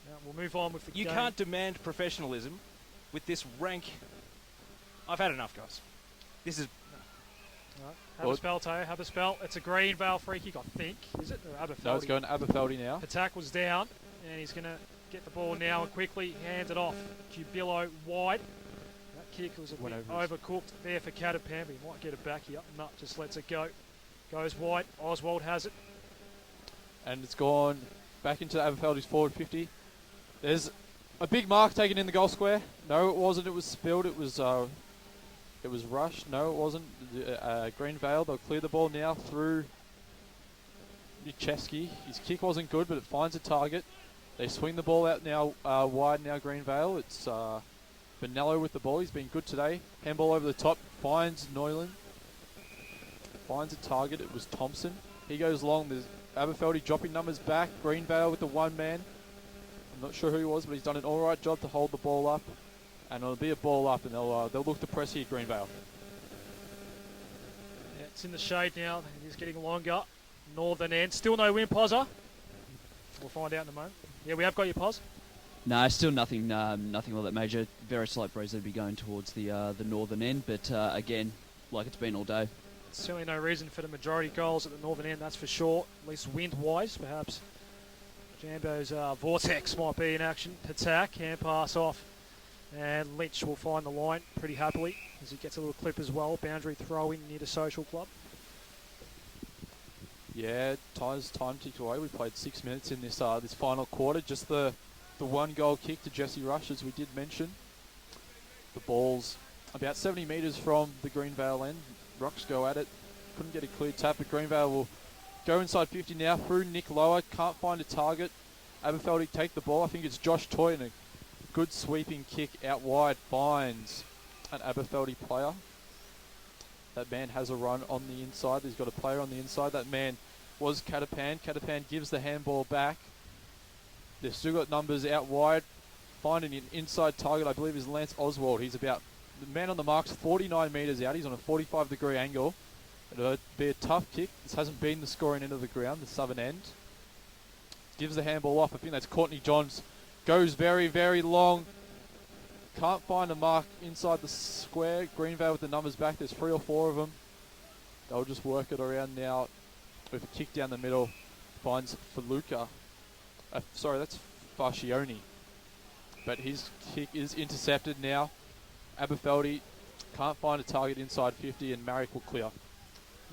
S2: Now, we'll move on with the
S1: You
S2: game.
S1: can't demand professionalism with this rank. I've had enough, guys. This is
S2: Right. Have a spell, Taylor. Have a spell. It's a Greenvale free kick, I think. Is it? Or Aberfeldie?
S3: No, it's going to Aberfeldie now.
S2: Attack was down, and he's going to get the ball now and quickly hand it off. Cubillo wide. That kick was a bit overcooked there for Caterpam, but he might get it back here. No, just lets it go. Goes wide. Oswald has it.
S3: And it's gone back into Aberfeldie's forward 50. There's a big mark taken in the goal square. No, it wasn't. It was spilled. It was rushed. No, it wasn't. Greenvale, they'll clear the ball now through Nicheski. His kick wasn't good, but it finds a target. They swing the ball out now wide now, Greenvale. It's Benello with the ball. He's been good today. Handball over the top. Finds Neuland. Finds a target. It was Thompson. He goes long. There's Aberfeldie dropping numbers back. Greenvale with the one man. I'm not sure who he was, but he's done an alright job to hold the ball up. And it'll be a ball up, and they'll look to press here, Greenvale.
S2: Yeah, it's in the shade now. It is getting longer. Northern end. Still no win, Pozza. We'll find out in a moment. Yeah, we have got your pos.
S4: No, still nothing all that major. Very slight breeze that'd be going towards the northern end, but again, like it's been all day.
S2: Certainly no reason for the majority goals at the northern end, that's for sure. At least wind-wise, perhaps. Jambo's Vortex might be in action. Patak, hand pass off. And Lynch will find the line pretty happily as he gets a little clip as well. Boundary throw-in near the social club.
S3: Yeah, time ticked away. We played 6 minutes in this this final quarter. Just the one goal kick to Jesse Rush, as we did mention. The ball's about 70 metres from the Greenvale end. Rocks go at it. Couldn't get a clear tap, but Greenvale will go inside 50 now through Nick Lower. Can't find a target. Aberfeldie take the ball. I think it's Josh Toy, and a good sweeping kick out wide finds an Aberfeldie player. That man has a run on the inside. He's got a player on the inside. That man was Catapan. Catapan gives the handball back. They've still got numbers out wide. Finding an inside target, I believe, is Lance Oswald. He's about, the man on the mark's 49 metres out. He's on a 45-degree angle. It'll be a tough kick. This hasn't been the scoring end of the ground, the southern end. Gives the handball off. I think that's Courtney Johns. Goes very, very long. Can't find a mark inside the square. Greenvale with the numbers back. There's 3 or 4 of them. They'll just work it around now with a kick down the middle. Finds Faluka. Sorry, that's Fascioni. But his kick is intercepted now. Aberfeldie can't find a target inside 50, and Marek will clear.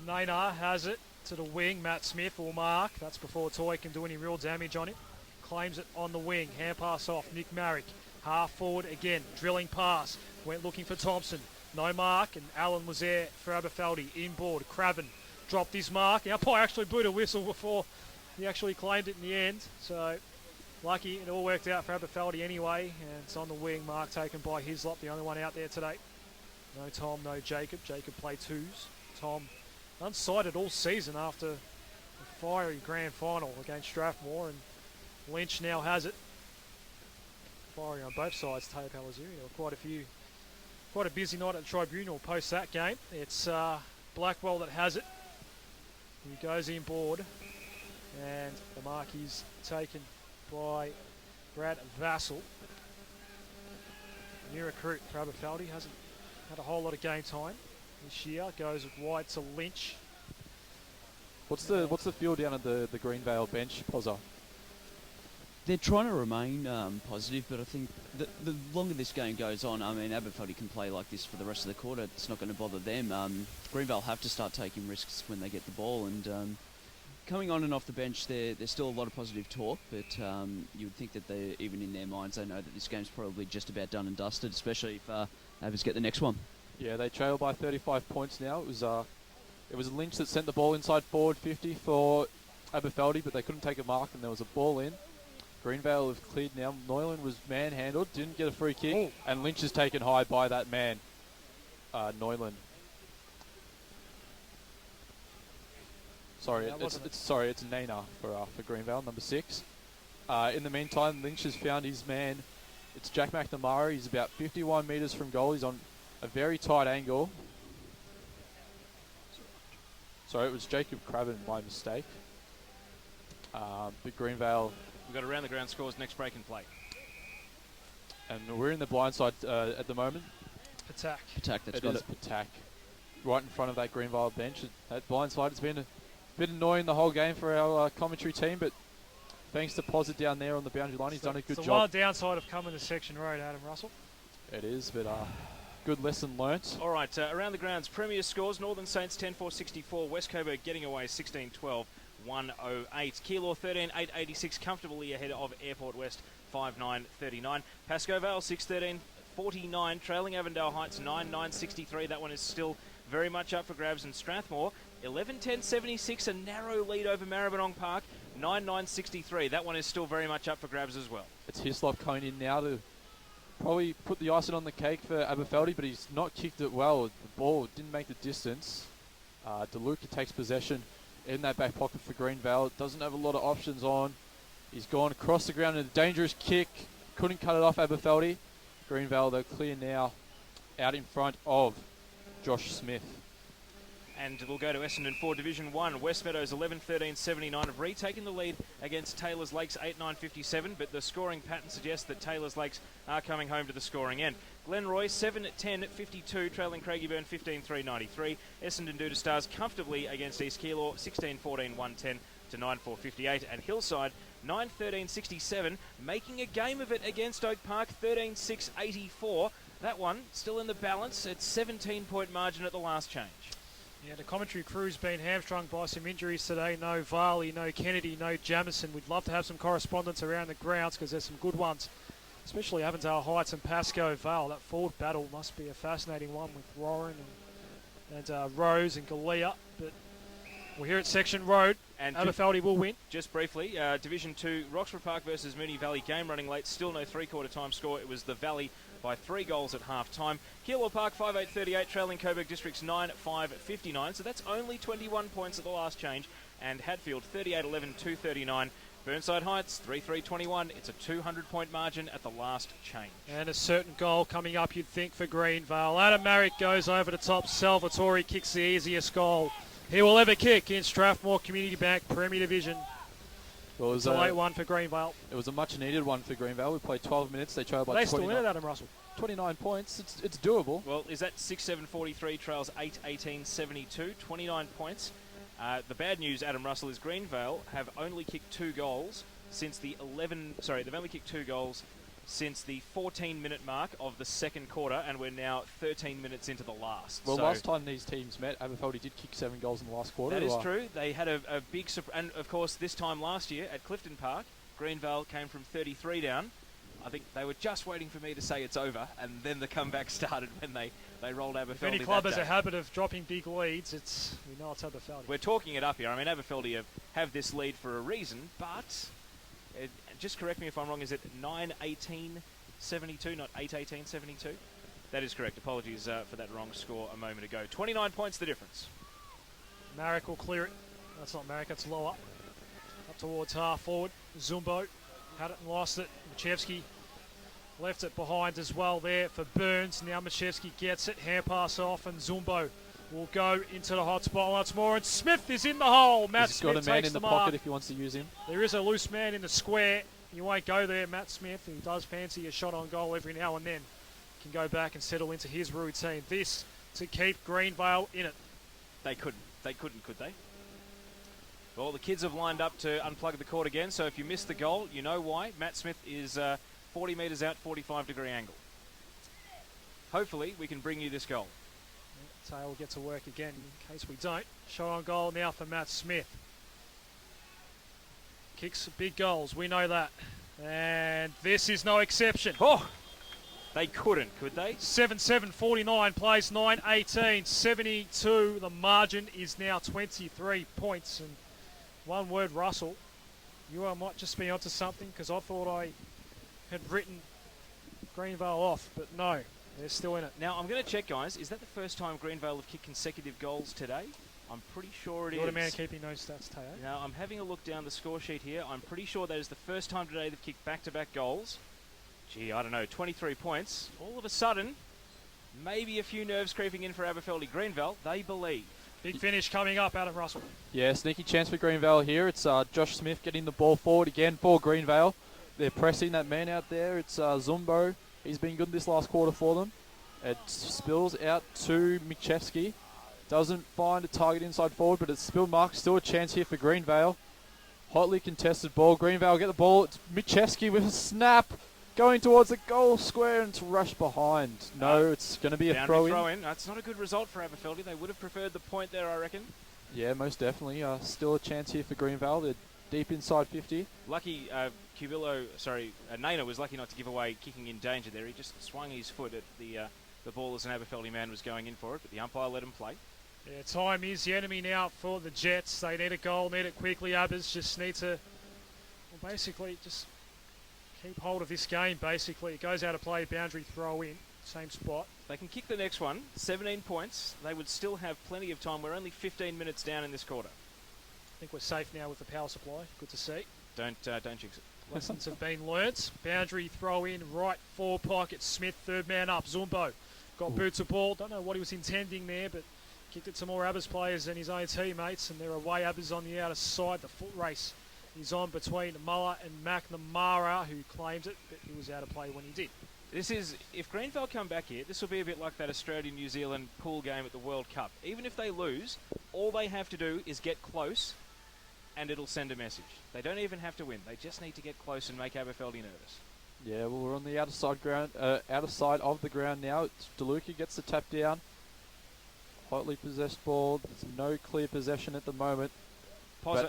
S2: Nainar has it to the wing. Matt Smith will mark. That's before Toy can do any real damage on him. Claims it on the wing. Hand pass off. Nick Marek. Half forward again. Drilling pass. Went looking for Thompson. No mark, and Allen was there for Aberfeldie. Inboard. Craven dropped his mark. The umpire actually blew a whistle before he actually claimed it in the end. So lucky it all worked out for Aberfeldie anyway. And it's on the wing. Mark taken by Hislop, the only one out there today. No Tom, no Jacob. Jacob played 2s. Tom unsighted all season after a fiery grand final against Strathmore, and Lynch now has it. Fiery on both sides, Teo Palazzuri. There were quite a busy night at the tribunal post that game. It's Blackwell that has it. He goes inboard, and the mark is taken by Brad Vassell. New recruit for Aberfeldie, hasn't had a whole lot of game time this year. Goes wide to Lynch.
S3: What's the feel down at the Greenvale bench, Pozza?
S4: They're trying to remain positive, but I think the longer this game goes on, I mean, Aberfeldie can play like this for the rest of the quarter. It's not going to bother them. Greenvale have to start taking risks when they get the ball, and coming on and off the bench, there's still a lot of positive talk, but you would think that they, even in their minds, they know that this game's probably just about done and dusted, especially if Abers get the next one. Yeah,
S3: they trail by 35 points now. It was Lynch that sent the ball inside forward 50 for Aberfeldie, but they couldn't take a mark, and there was a ball in. Greenvale have cleared now. Neuland was manhandled, didn't get a free kick, and Lynch is taken high by that man, Neuland. Sorry, it's Nana for Greenvale, number 6. In the meantime, Lynch has found his man. It's Jack McNamara. He's about 51 metres from goal. He's on a very tight angle. Sorry, it was Jacob Craven, my mistake. But Greenvale...
S1: We've got around the ground scores next break and play.
S3: And we're in the blind side at the moment.
S2: Patak.
S4: Patak, that's got it.
S3: Patak. Right in front of that Greenvale bench. That blind side has been a bit annoying the whole game for our commentary team, but thanks to Posit down there on the boundary line, he's done a good job.
S2: It's a wild downside of coming to Section Road, Adam Russell.
S3: It is, but good lesson learnt.
S1: All right, around the grounds, Premier scores. Northern Saints 10-4-64. West Coburg getting away 16-12, 108. Keilor 13-8-86, comfortably ahead of Airport West 5-9-39. Pascoe Vale 6-13-49, trailing Avondale Heights 9-9-63. That one is still very much up for grabs. And Strathmore 11-10-76, a narrow lead over Maribyrnong Park 9-9-63. That one is still very much up for grabs as well.
S3: It's Hislop coming in now to probably put the icing on the cake for Aberfeldie, but he's not kicked it well. The ball didn't make the distance. DeLuca takes possession in that back pocket for Greenvale. Doesn't have a lot of options on. He's gone across the ground in a dangerous kick. Couldn't cut it off Aberfeldie. Greenvale, though, clear now out in front of Josh Smith.
S1: And we'll go to Essendon 4 Division 1. West Meadows 11-13-79 have retaken the lead against Taylors Lakes 8-9-57, but the scoring pattern suggests that Taylors Lakes are coming home to the scoring end. Glenroy 7-10-52, trailing Craigieburn 15-3-93. Essendon Doodle Stars comfortably against East Keilor 16-14-110 to 9-4-58. And Hillside 9-13-67, making a game of it against Oak Park 13-6-84. That one still in the balance at 17-point margin at the last change.
S2: Yeah, the commentary crew's been hamstrung by some injuries today. No Varley, no Kennedy, no Jamison. We'd love to have some correspondence around the grounds because there's some good ones, especially Avondale Heights and Pascoe Vale. That forward battle must be a fascinating one with Warren and Rose and Galea. But we're here at Section Road. And Aberfeldie will win. Just briefly,
S1: Division 2, Roxburgh Park versus Moonee Valley. Game running late, still no three-quarter time score. It was the Valley by 3 goals at half-time. Keilor Park 5-8-38, trailing Coburg Districts 9-5-59. So that's only 21 points at the last change. And Hatfield 38-11, 239. Burnside Heights 3-3-21. It's a 200-point margin at the last change.
S2: And a certain goal coming up, you'd think, for Greenvale. Adam Marrick goes over the top. Salvatore kicks the easiest goal he will ever kick in Strathmore Community Bank Premier Division.
S3: Well,
S2: it's a late one for Greenvale.
S3: It was a much-needed one for Greenvale. We played 12 minutes. They trailed by 29.
S2: They still in it, Adam Russell.
S3: 29 points. It's doable.
S1: Well, is that 6-7-43, trails 8-18-72, 29 points. The bad news, Adam Russell, is Greenvale have only kicked 2 goals since the they've only kicked 2 goals since the 14-minute mark of the second quarter, and we're now 13 minutes into the last.
S3: Well, last time these teams met, Aberfeldie did kick 7 goals in the last quarter.
S1: That is true. They had a big and of course this time last year at Clifton Park, Greenvale came from 33 down. I think they were just waiting for me to say it's over, and then the comeback started when they rolled Aberfeldie. If
S2: any club has a habit of dropping big leads, we know it's Aberfeldie.
S1: We're talking it up here. I mean, Aberfeldie have this lead for a reason, but just correct me if I'm wrong. Is it 9-18-72, not 8-18-72? That is correct. Apologies for that wrong score a moment ago. 29 points the difference.
S2: Marrick will clear it. That's not Marrick, that's lower. Up towards half forward. Zumbo had it and lost it. Machevsky left it behind as well there for Burns. Now Machevsky gets it. Hand pass off, and Zumbo will go into the hot spot once more. And Smith is in the hole. Matt Smith
S3: got a man
S2: takes
S3: in the
S2: mark.
S3: pocket if he wants to use him.
S2: There is a loose man in the square. You won't go there, Matt Smith. He does fancy a shot on goal every now and then. Can go back and settle into his routine. This to keep Greenvale in it.
S1: They couldn't. They couldn't, could they? Well, the kids have lined up to unplug the court again, so if you missed the goal, you know why. Matt Smith is 40 metres out, 45-degree angle. Hopefully, we can bring you this goal.
S2: Taylor will get to work again in case we don't. Shot on goal now for Matt Smith. Kicks big goals, we know that. And this is no exception.
S1: Oh! They couldn't, could they?
S2: 7-7-49 plays 9-18-72. The margin is now 23 points. And one word, Russell, you might just be onto something, because I thought I had written Greenvale off, but no, they're still in it.
S1: Now, I'm going to check, guys. Is that the first time Greenvale have kicked consecutive goals today? I'm pretty sure it is.
S2: You're the man keeping those stats, Teo.
S1: Now, I'm having a look down the score sheet here. I'm pretty sure that is the first time today they've kicked back-to-back goals. Gee, I don't know, 23 points. All of a sudden, maybe a few nerves creeping in for Aberfeldie. Greenvale, they believe.
S2: Big finish coming up out of Russell.
S3: Yeah, sneaky chance for Greenvale here. It's Josh Smith getting the ball forward again for Greenvale. They're pressing that man out there. It's Zumbo. He's been good this last quarter for them. It spills out to Michevsky. Doesn't find a target inside forward, but it's spilled mark. Still a chance here for Greenvale. Hotly contested ball. Greenvale get the ball. It's Michevsky with a snap. going towards the goal square and to rush behind. No, it's going to be a throw-in.
S1: That's not a good result for Aberfeldie. They would have preferred the point there, I reckon.
S3: Yeah, most definitely. Still a chance here for Greenvale. They're deep inside 50.
S1: Lucky, Naina was lucky not to give away kicking in danger there. He just swung his foot at the ball as an Aberfeldie man was going in for it, but the umpire let him play.
S2: Yeah, time is the enemy now for the Jets. They need a goal, need it quickly. Abbas just need to, well, basically just keep hold of this game, basically. It goes out of play, boundary throw in, same spot.
S1: They can kick the next one, 17 points. They would still have plenty of time. We're only 15 minutes down in this quarter.
S2: I think we're safe now with the power supply. Good to see.
S1: Don't jinx it.
S2: Lessons have been learnt. Boundary throw in, right forward pocket. Smith, third man up. Zumbo got boots of ball. Don't know what he was intending there, but kicked it to more Abbas players than his own teammates, and they're away. Abbas on the outer side. The foot race is on between Muller and McNamara, who claims it, but he was out of play when he did.
S1: This is, if Greenvale come back here, this will be a bit like that Australia-New Zealand pool game at the World Cup. Even if they lose, all they have to do is get close, and it'll send a message. They don't even have to win. They just need to get close and make Aberfeldie nervous.
S3: Yeah, well, we're on the outer side of the ground now. DeLuca gets the tap down. Hotly possessed ball. There's no clear possession at the moment. Ball's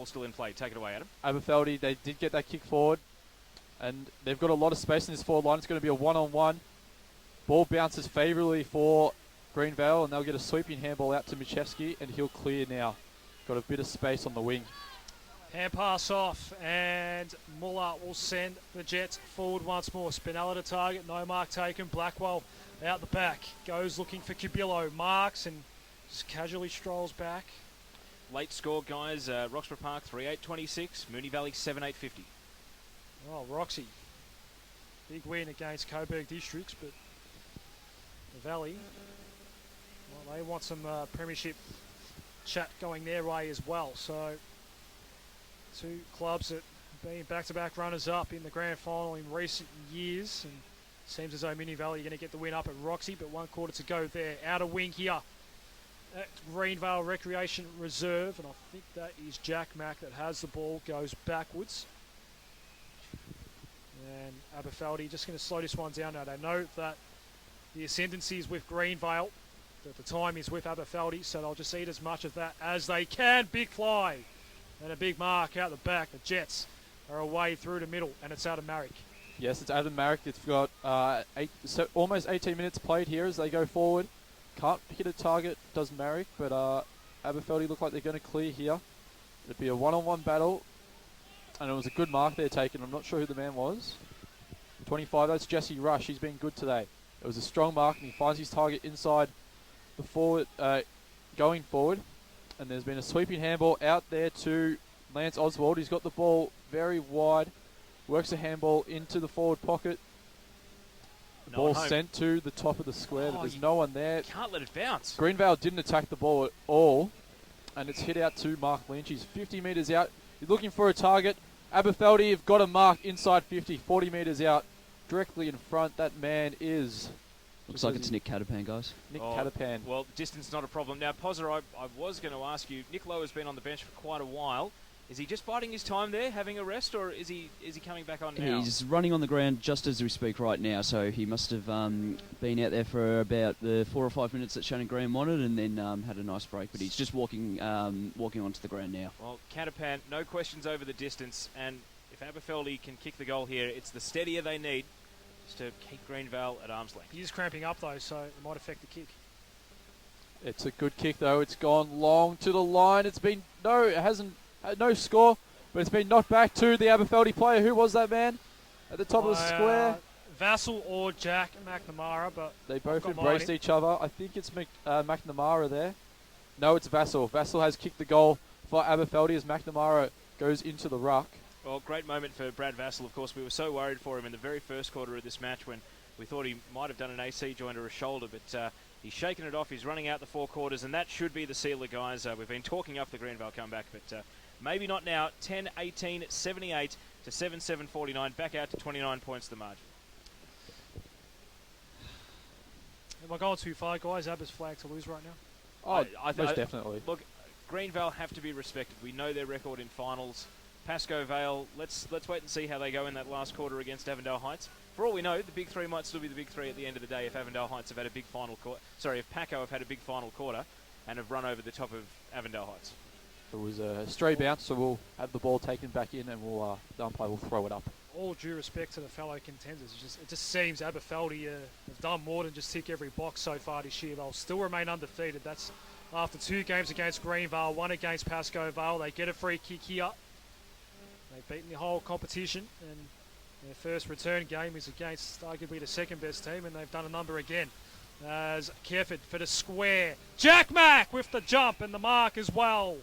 S3: still in play. Take it away, Adam.
S4: Aberfeldie,
S3: they did get that kick forward, and they've got a lot of space in this forward line. It's going to be a one-on-one. Ball bounces favourably for Greenvale, and they'll get a sweeping handball out to Michevsky, and he'll clear now. Got a bit of space on the wing.
S2: Hand pass off, and Muller will send the Jets forward once more. Spinella to target, no mark taken. Blackwell out the back, goes looking for Cubillo, marks and just casually strolls back.
S1: Late score, guys. Roxburgh Park 3-8-26, Moonee Valley 7-8-50.
S2: Oh, Roxy, big win against Coburg Districts, but the Valley, well, they want some premiership chat going their way as well. So two clubs that have been back-to-back runners-up in the grand final in recent years, and seems as though Moonee Valley are going to get the win up at Roxy, but 1 quarter to go there. Outer wing here at Greenvale Recreation Reserve, and I think that is Jack Mack that has the ball, goes backwards. And Aberfeldie just going to slow this one down now. They know that the ascendancy is with Greenvale, that the time is with Aberfeldie, so they'll just eat as much of that as they can. Big fly and a big mark out the back. The Jets are away through the middle, and it's out of Marrick.
S3: Yes, it's Adam Marrick. It's got almost 18 minutes played here as they go forward. Can't hit a target, does Marrick, but Aberfeldie look like they're going to clear here. It'll be a one-on-one battle, and it was a good mark there taken. I'm not sure who the man was. 25, that's Jesse Rush. He's been good today. It was a strong mark, and he finds his target inside the forward, going forward. And there's been a sweeping handball out there to Lance Oswald. He's got the ball very wide. Works a handball into the forward pocket. The ball sent to the top of the square, but there's no one there.
S1: Can't let it bounce.
S3: Greenvale didn't attack the ball at all, and it's hit out to Mark Lynch. He's 50 metres out. He's looking for a target. Aberfeldie have got a mark inside 50, 40 metres out, directly in front. That man is...
S4: Looks like it's Nick Catapan, guys.
S3: Nick Catapan.
S1: Well, distance not a problem. Now, Pozzer, I was going to ask you, Nick Lowe has been on the bench for quite a while. Is he just biding his time there, having a rest, or is he coming back on now?
S4: He's running on the ground just as we speak right now, so he must have been out there for about the 4 or 5 minutes that Shannon Graham wanted, and then had a nice break. But he's just walking onto the ground now.
S1: Well, Catapan, no questions over the distance, and if Aberfeldie can kick the goal here, it's the steadier they need just to keep Greenvale at arm's length.
S2: He is cramping up though, so it might affect the kick.
S3: It's a good kick though. It's gone long to the line. It hasn't. No score, but it's been knocked back to the Aberfeldie player. Who was that man at the top of the square?
S2: Vassell or Jack McNamara, but
S3: they both embraced each other. I think it's McNamara there. No, it's Vassell. Vassell has kicked the goal for Aberfeldie as McNamara goes into the ruck.
S1: Well, great moment for Brad Vassell. Of course, we were so worried for him in the very first quarter of this match when we thought he might have done an AC joint or a shoulder, but he's shaking it off. He's running out the 4 quarters, and that should be the sealer, guys. We've been talking up the Greenvale comeback, but maybe not now. 10-18, 78 to 7-7-49. Back out to 29 points the margin.
S2: Am I going too far, guys? Abbas flag to lose right now?
S3: Oh, most definitely.
S1: Look, Greenvale have to be respected. We know their record in finals. Pascoe Vale, let's wait and see how they go in that last quarter against Avondale Heights. For all we know, the big three might still be the big three at the end of the day if Avondale Heights have had a big final quarter. Sorry, if Paco have had a big final quarter and have run over the top of Avondale Heights.
S3: It was a stray bounce, so we'll have the ball taken back in, and the umpire will throw it up.
S2: All due respect to the fellow contenders, it just seems Aberfeldie have done more than just tick every box so far this year. They'll still remain undefeated. That's after 2 games against Greenvale, 1 against Pascoe Vale. They get a free kick here. They've beaten the whole competition, and their first return game is against arguably the second best team, and they've done a number again. As Kerford for the square. Jack Mack with the jump and the mark as well.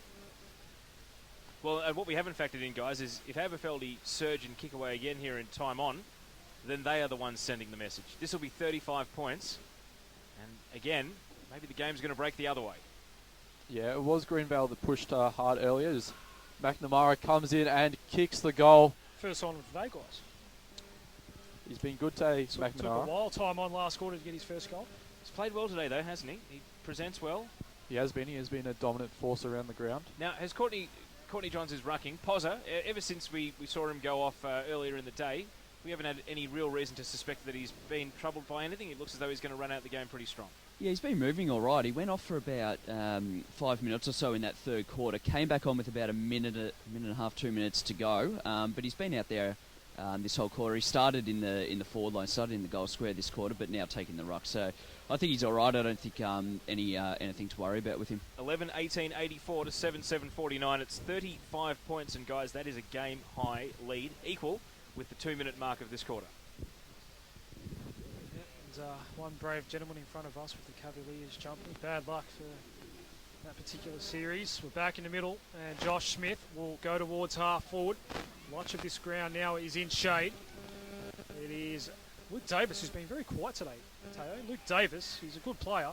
S1: Well, and what we haven't factored in, guys, is if Aberfeldie surge and kick away again here in time on, then they are the ones sending the message. This will be 35 points, and again, maybe the game's going to break the other way.
S3: Yeah, it was Greenvale that pushed hard earlier as McNamara comes in and kicks the goal.
S2: First on with today, guys.
S3: He's been good today,
S2: Took a
S3: McNamara.
S2: while, time on last quarter to get his first goal.
S1: He's played well today, though, hasn't he? He presents well.
S3: He has been a dominant force around the ground.
S1: Now, has Courtney Johns is rucking. Pozza, ever since we saw him go off earlier in the day, we haven't had any real reason to suspect that he's been troubled by anything. It looks as though he's going to run out the game pretty strong.
S4: Yeah, he's been moving all right. He went off for about 5 minutes or so in that third quarter. Came back on with about a minute and a half, 2 minutes to go. But he's been out there this whole quarter. He started in the forward line, started in the goal square this quarter, but now taking the ruck. So I think he's all right. I don't think anything to worry about with him.
S1: 11-18-84 to 7-7-49. It's 35 points, and guys, that is a game-high lead, equal with the 2-minute mark of this quarter.
S2: One brave gentleman in front of us with the Cavaliers jumping. Bad luck for that particular series. We're back in the middle, and Josh Smith will go towards half forward. Much of this ground now is in shade. It is Luke Davis, who's been very quiet today, Teo. Luke Davis, he's a good player.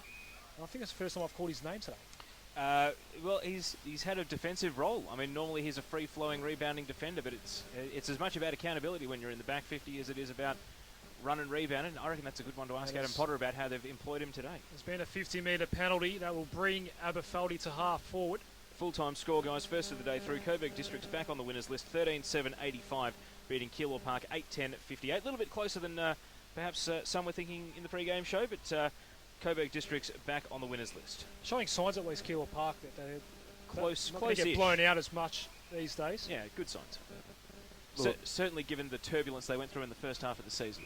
S2: I think it's the first time I've called his name today.
S1: Well, he's had a defensive role. I mean, normally he's a free-flowing, rebounding defender, but it's as much about accountability when you're in the back 50 as it is about run and rebound, and I reckon that's a good one to ask Adam Potter about how they've employed him today.
S2: There's been a 50-metre penalty that will bring Aberfeldie to half forward.
S1: Full-time score, guys, first of the day through. Coburg District's back on the winners list, 13-7-85, beating Keilor Park 8-10-58. A little bit closer than perhaps some were thinking in the pre-game show, but Coburg District's back on the winners list.
S2: Showing signs at least Keilor Park that they're
S1: close,
S2: not going to get blown out as much these days.
S1: Yeah, good signs. Certainly given the turbulence they went through in the first half of the season.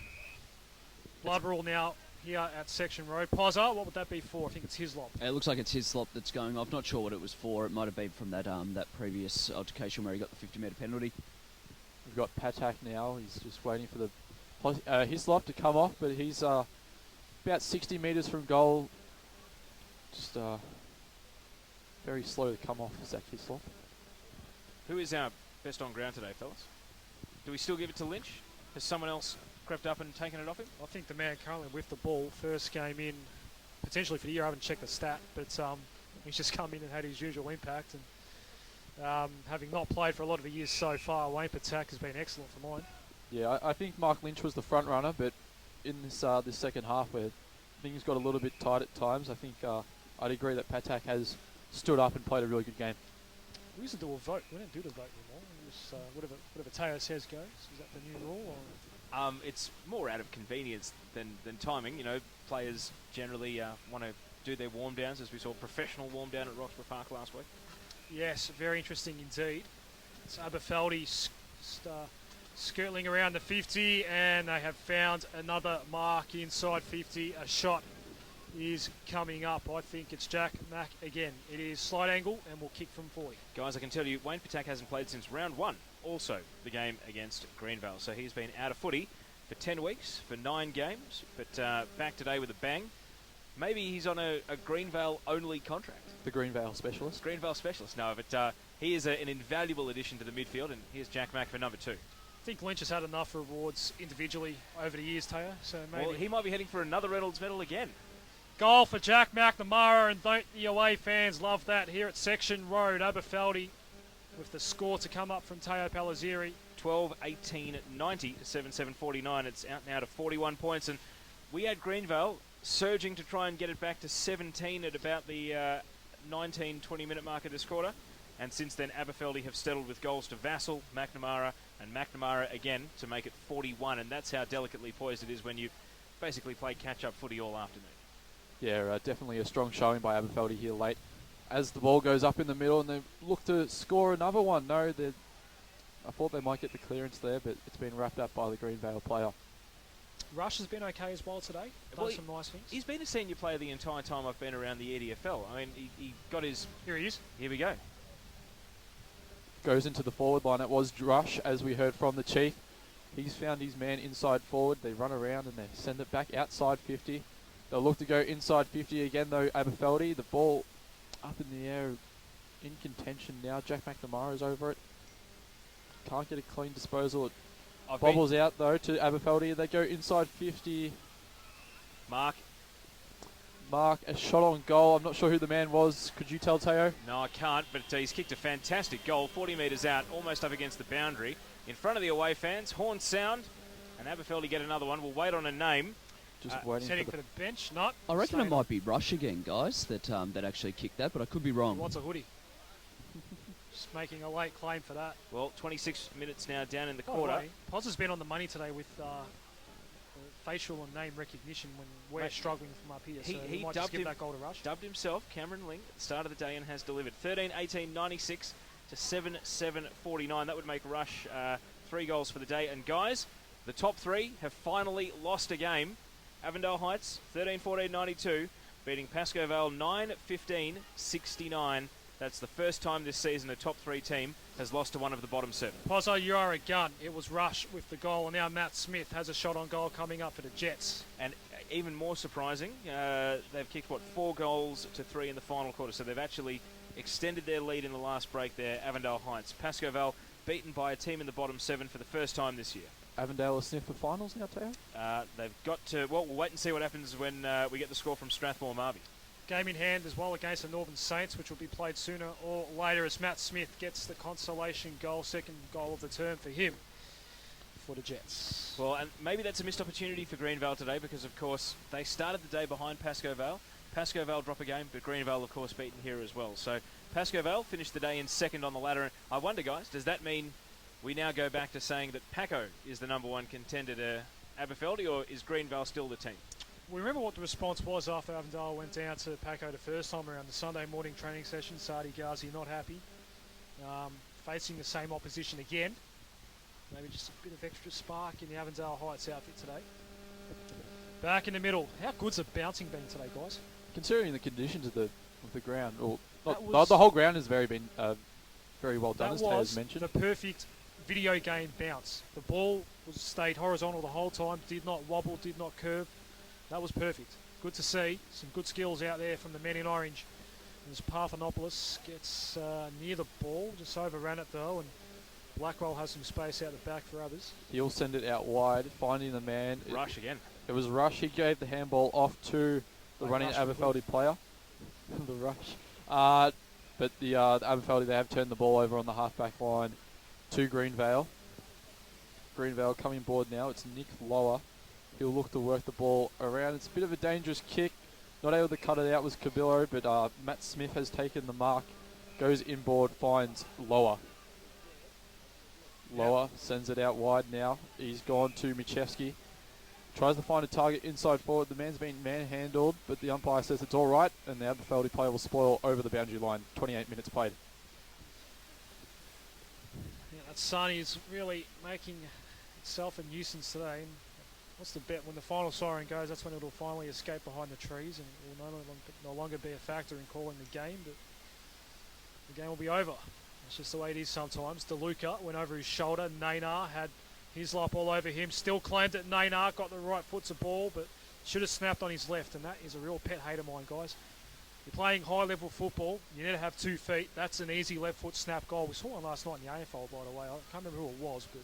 S2: Blood rule now here at Section Road. Pozza, what would that be for? I think it's Hislop.
S4: It looks like it's Hislop that's going off. Not sure what it was for. It might have been from that previous altercation where he got the 50-metre penalty.
S3: We've got Patak now. He's just waiting for the Hislop to come off, but he's about 60 metres from goal. Just very slow to come off, Zach Hislop.
S1: Who is our best on ground today, fellas? Do we still give it to Lynch? Has someone else crept up and taken it off him?
S2: I think the man currently with the ball, first game in, potentially for the year. I haven't checked the stat, but he's just come in and had his usual impact. And having not played for a lot of the years so far, Wayne Patak has been excellent for mine.
S3: Yeah, I think Mark Lynch was the front runner, but in this second half where things got a little bit tight at times, I think I'd agree that Patak has stood up and played a really good game.
S2: We used to do a vote. We don't do the vote anymore. Just, whatever Teo says goes. Is that the new rule? Or?
S1: It's more out of convenience than timing. You know, players generally want to do their warm downs, as we saw professional warm down at Roxburgh Park last week.
S2: Yes, very interesting indeed. It's Aberfeldie skirtling around the 50, and they have found another mark inside 50. A shot is coming up. I think it's Jack Mack again. It is slight angle and will kick from 40.
S1: Guys, I can tell you, Wayne Patak hasn't played since round 1. Also, the game against Greenvale. So he's been out of footy for 10 weeks, for 9 games, but back today with a bang. Maybe he's on a Greenvale-only contract.
S3: The Greenvale specialist?
S1: Greenvale specialist, no, but he is an invaluable addition to the midfield, and here's Jack Mack for number 2.
S2: I think Lynch has had enough rewards individually over the years, Teo, so maybe...
S1: Well, he might be heading for another Reynolds medal again.
S2: Goal for Jack McNamara, and don't the away fans love that here at Section Road. Aberfeldie with the score to come up from Teo Palaziri.
S1: 12-18-90 to 7-7-49. It's out now to 41 points, and we had Greenvale surging to try and get it back to 17 at about the 19-20 minute mark of this quarter. And since then, Aberfeldie have settled with goals to Vassal, McNamara, and McNamara again to make it 41. And that's how delicately poised it is when you basically play catch-up footy all afternoon.
S3: Yeah, definitely a strong showing by Aberfeldie here late. As the ball goes up in the middle and they look to score another one. No, I thought they might get the clearance there, but it's been wrapped up by the Greenvale player.
S2: Rush has been okay as well today.
S1: Well,
S2: Done some nice things.
S1: He's been a senior player the entire time I've been around the EDFL. I mean, he got his...
S2: Here he is.
S1: Here we go.
S3: Goes into the forward line. It was Rush, as we heard from the Chief. He's found his man inside forward. They run around and they send it back outside 50. They'll look to go inside 50 again, though, Aberfeldie. The ball up in the air, in contention now. Jack McNamara's over it. Can't get a clean disposal. It bobbles out, though, to Aberfeldie. They go inside 50.
S1: Mark,
S3: a shot on goal. I'm not sure who the man was. Could you tell, Teo?
S1: no, I can't, but he's kicked a fantastic goal, 40 metres out, almost up against the boundary. In front of the away fans, horn sound, and Aberfeldie get another one. We'll wait on a name.
S3: Just waiting
S2: Setting
S3: for
S2: for the bench. Not.
S4: I reckon it might be Rush again, guys, that actually kicked that, but I could be
S2: He
S4: wrong.
S2: wants a hoodie. Just making a late claim for that.
S1: Well, 26 minutes now down in the
S2: By the
S1: quarter.
S2: way, Poz has been on the money today with facial and name recognition when we're
S1: Mate,
S2: struggling from up here.
S1: he
S2: So we might
S1: dubbed
S2: just give
S1: him-
S2: that goal to Rush.
S1: Dubbed himself Cameron Ling at the start of the day and has delivered. 13-18-96 to 7-7-49. That would make Rush 3 goals for the day. And guys, the top 3 have finally lost a game. Avondale Heights 13-14-92, beating Pascoe Vale 9-15-69. That's the first time this season a top 3 team has lost to one of the bottom 7.
S2: Pozzo, you are a gun. It was Rush with the goal, and now Matt Smith has a shot on goal coming up for the Jets.
S1: And even more surprising, they've kicked, 4 goals to 3 in the final quarter. So they've actually extended their lead in the last break there, Avondale Heights. Pascoe Vale beaten by a team in the bottom 7 for the first time this year.
S3: Avondale a sniff for finals now, Teo?
S1: They've got to, well, we'll wait and see what happens when we get the score from Strathmore Marby.
S2: Game in hand as well against the Northern Saints, which will be played sooner or later as Matt Smith gets the consolation goal, second goal of the term for him, for the Jets.
S1: Well, and maybe that's a missed opportunity for Greenvale today because, of course, they started the day behind Pascoe Vale. Pascoe Vale drop a game, but Greenvale, of course, beaten here as well. So Pascoe Vale finished the day in second on the ladder. And I wonder, guys, does that mean we now go back to saying that Paco is the number 1 contender to Aberfeldie, or is Greenvale still the team?
S2: We remember what the response was after Avondale went down to Paco the first time around the Sunday morning training session. Sadi Ghazi not happy. Facing the same opposition again. Maybe just a bit of extra spark in the Avondale Heights outfit today. Back in the middle. How good's the bouncing been today, guys?
S3: Considering the conditions of the ground, or
S2: That
S3: the whole ground has very well done, as
S2: That
S3: Teo's
S2: was
S3: mentioned.
S2: the perfect video game bounce. The ball stayed horizontal the whole time, did not wobble, did not curve. That was perfect. Good to see. Some good skills out there from the men in orange. As Parthenopoulos gets near the ball, just overran it though, and Blackwell has some space out the back for others.
S3: He'll send it out wide, finding the man.
S1: Rush again.
S3: It was Rush. He gave the handball off to the
S2: Like
S3: running
S2: Rush
S3: Aberfeldie player. The Rush. But the Aberfeldie, they have turned the ball over on the half-back line to Greenvale. Greenvale coming board now. It's Nick Lower. He'll look to work the ball around. It's a bit of a dangerous kick. Not able to cut it out was Cabillo, but Matt Smith has taken the mark. Goes inboard, finds Lower. Lower sends it out wide now. He's gone to Michevsky. Tries to find a target inside forward. The man's been manhandled, but the umpire says it's all right, and the Aberfeldie player will spoil over the boundary line. 28 minutes played.
S2: Yeah, that Sani is really making itself a nuisance today. And what's the bet? When the final siren goes, that's when it'll finally escape behind the trees and it will no longer be a factor in calling the game, but the game will be over. That's just the way it is sometimes. DeLuca went over his shoulder. Naynar had his lap all over him. Still claimed it. Naynar got the right foot to ball, but should have snapped on his left, and that is a real pet hate of mine, guys. You're playing high-level football. You need to have 2 feet. That's an easy left-foot snap goal. We saw one last night in the AFL, by the way. I can't remember who it was, but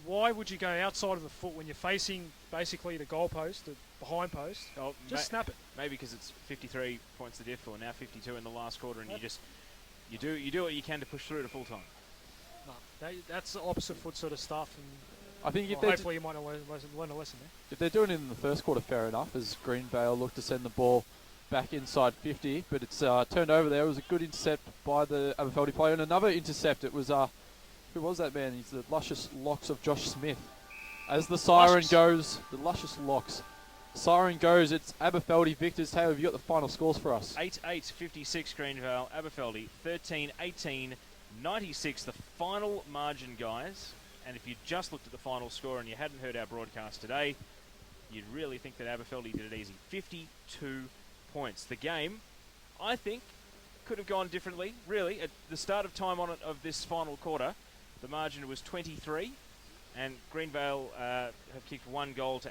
S2: why would you go outside of the foot when you're facing basically the goalpost, the behind post?
S1: Oh,
S2: Just snap it.
S1: Maybe because it's 53 points the diff, or now 52 in the last quarter, and you do what you can to push through to full time.
S2: No, that's the opposite foot sort of stuff, and
S3: I think
S2: hopefully you might learn a lesson there.
S3: if they're doing it in the first quarter, fair enough, as Greenvale look to send the ball back inside 50, but it's turned over there. It was a good intercept by the Aberfeldie player, and another intercept. It was, who was that man? He's the luscious locks of Josh Smith. As the siren goes, the luscious locks. Siren goes, it's Aberfeldie victors. Taylor, have you got the final scores for us?
S1: 8-8-56 Greenvale, Aberfeldie 13-18, 96 the final margin, guys. And if you just looked at the final score and you hadn't heard our broadcast today, you'd really think that Aberfeldie did it easy. 52 points. The game, I think, could have gone differently. Really, at the start of time on it of this final quarter, the margin was 23, and Greenvale have kicked 1 goal to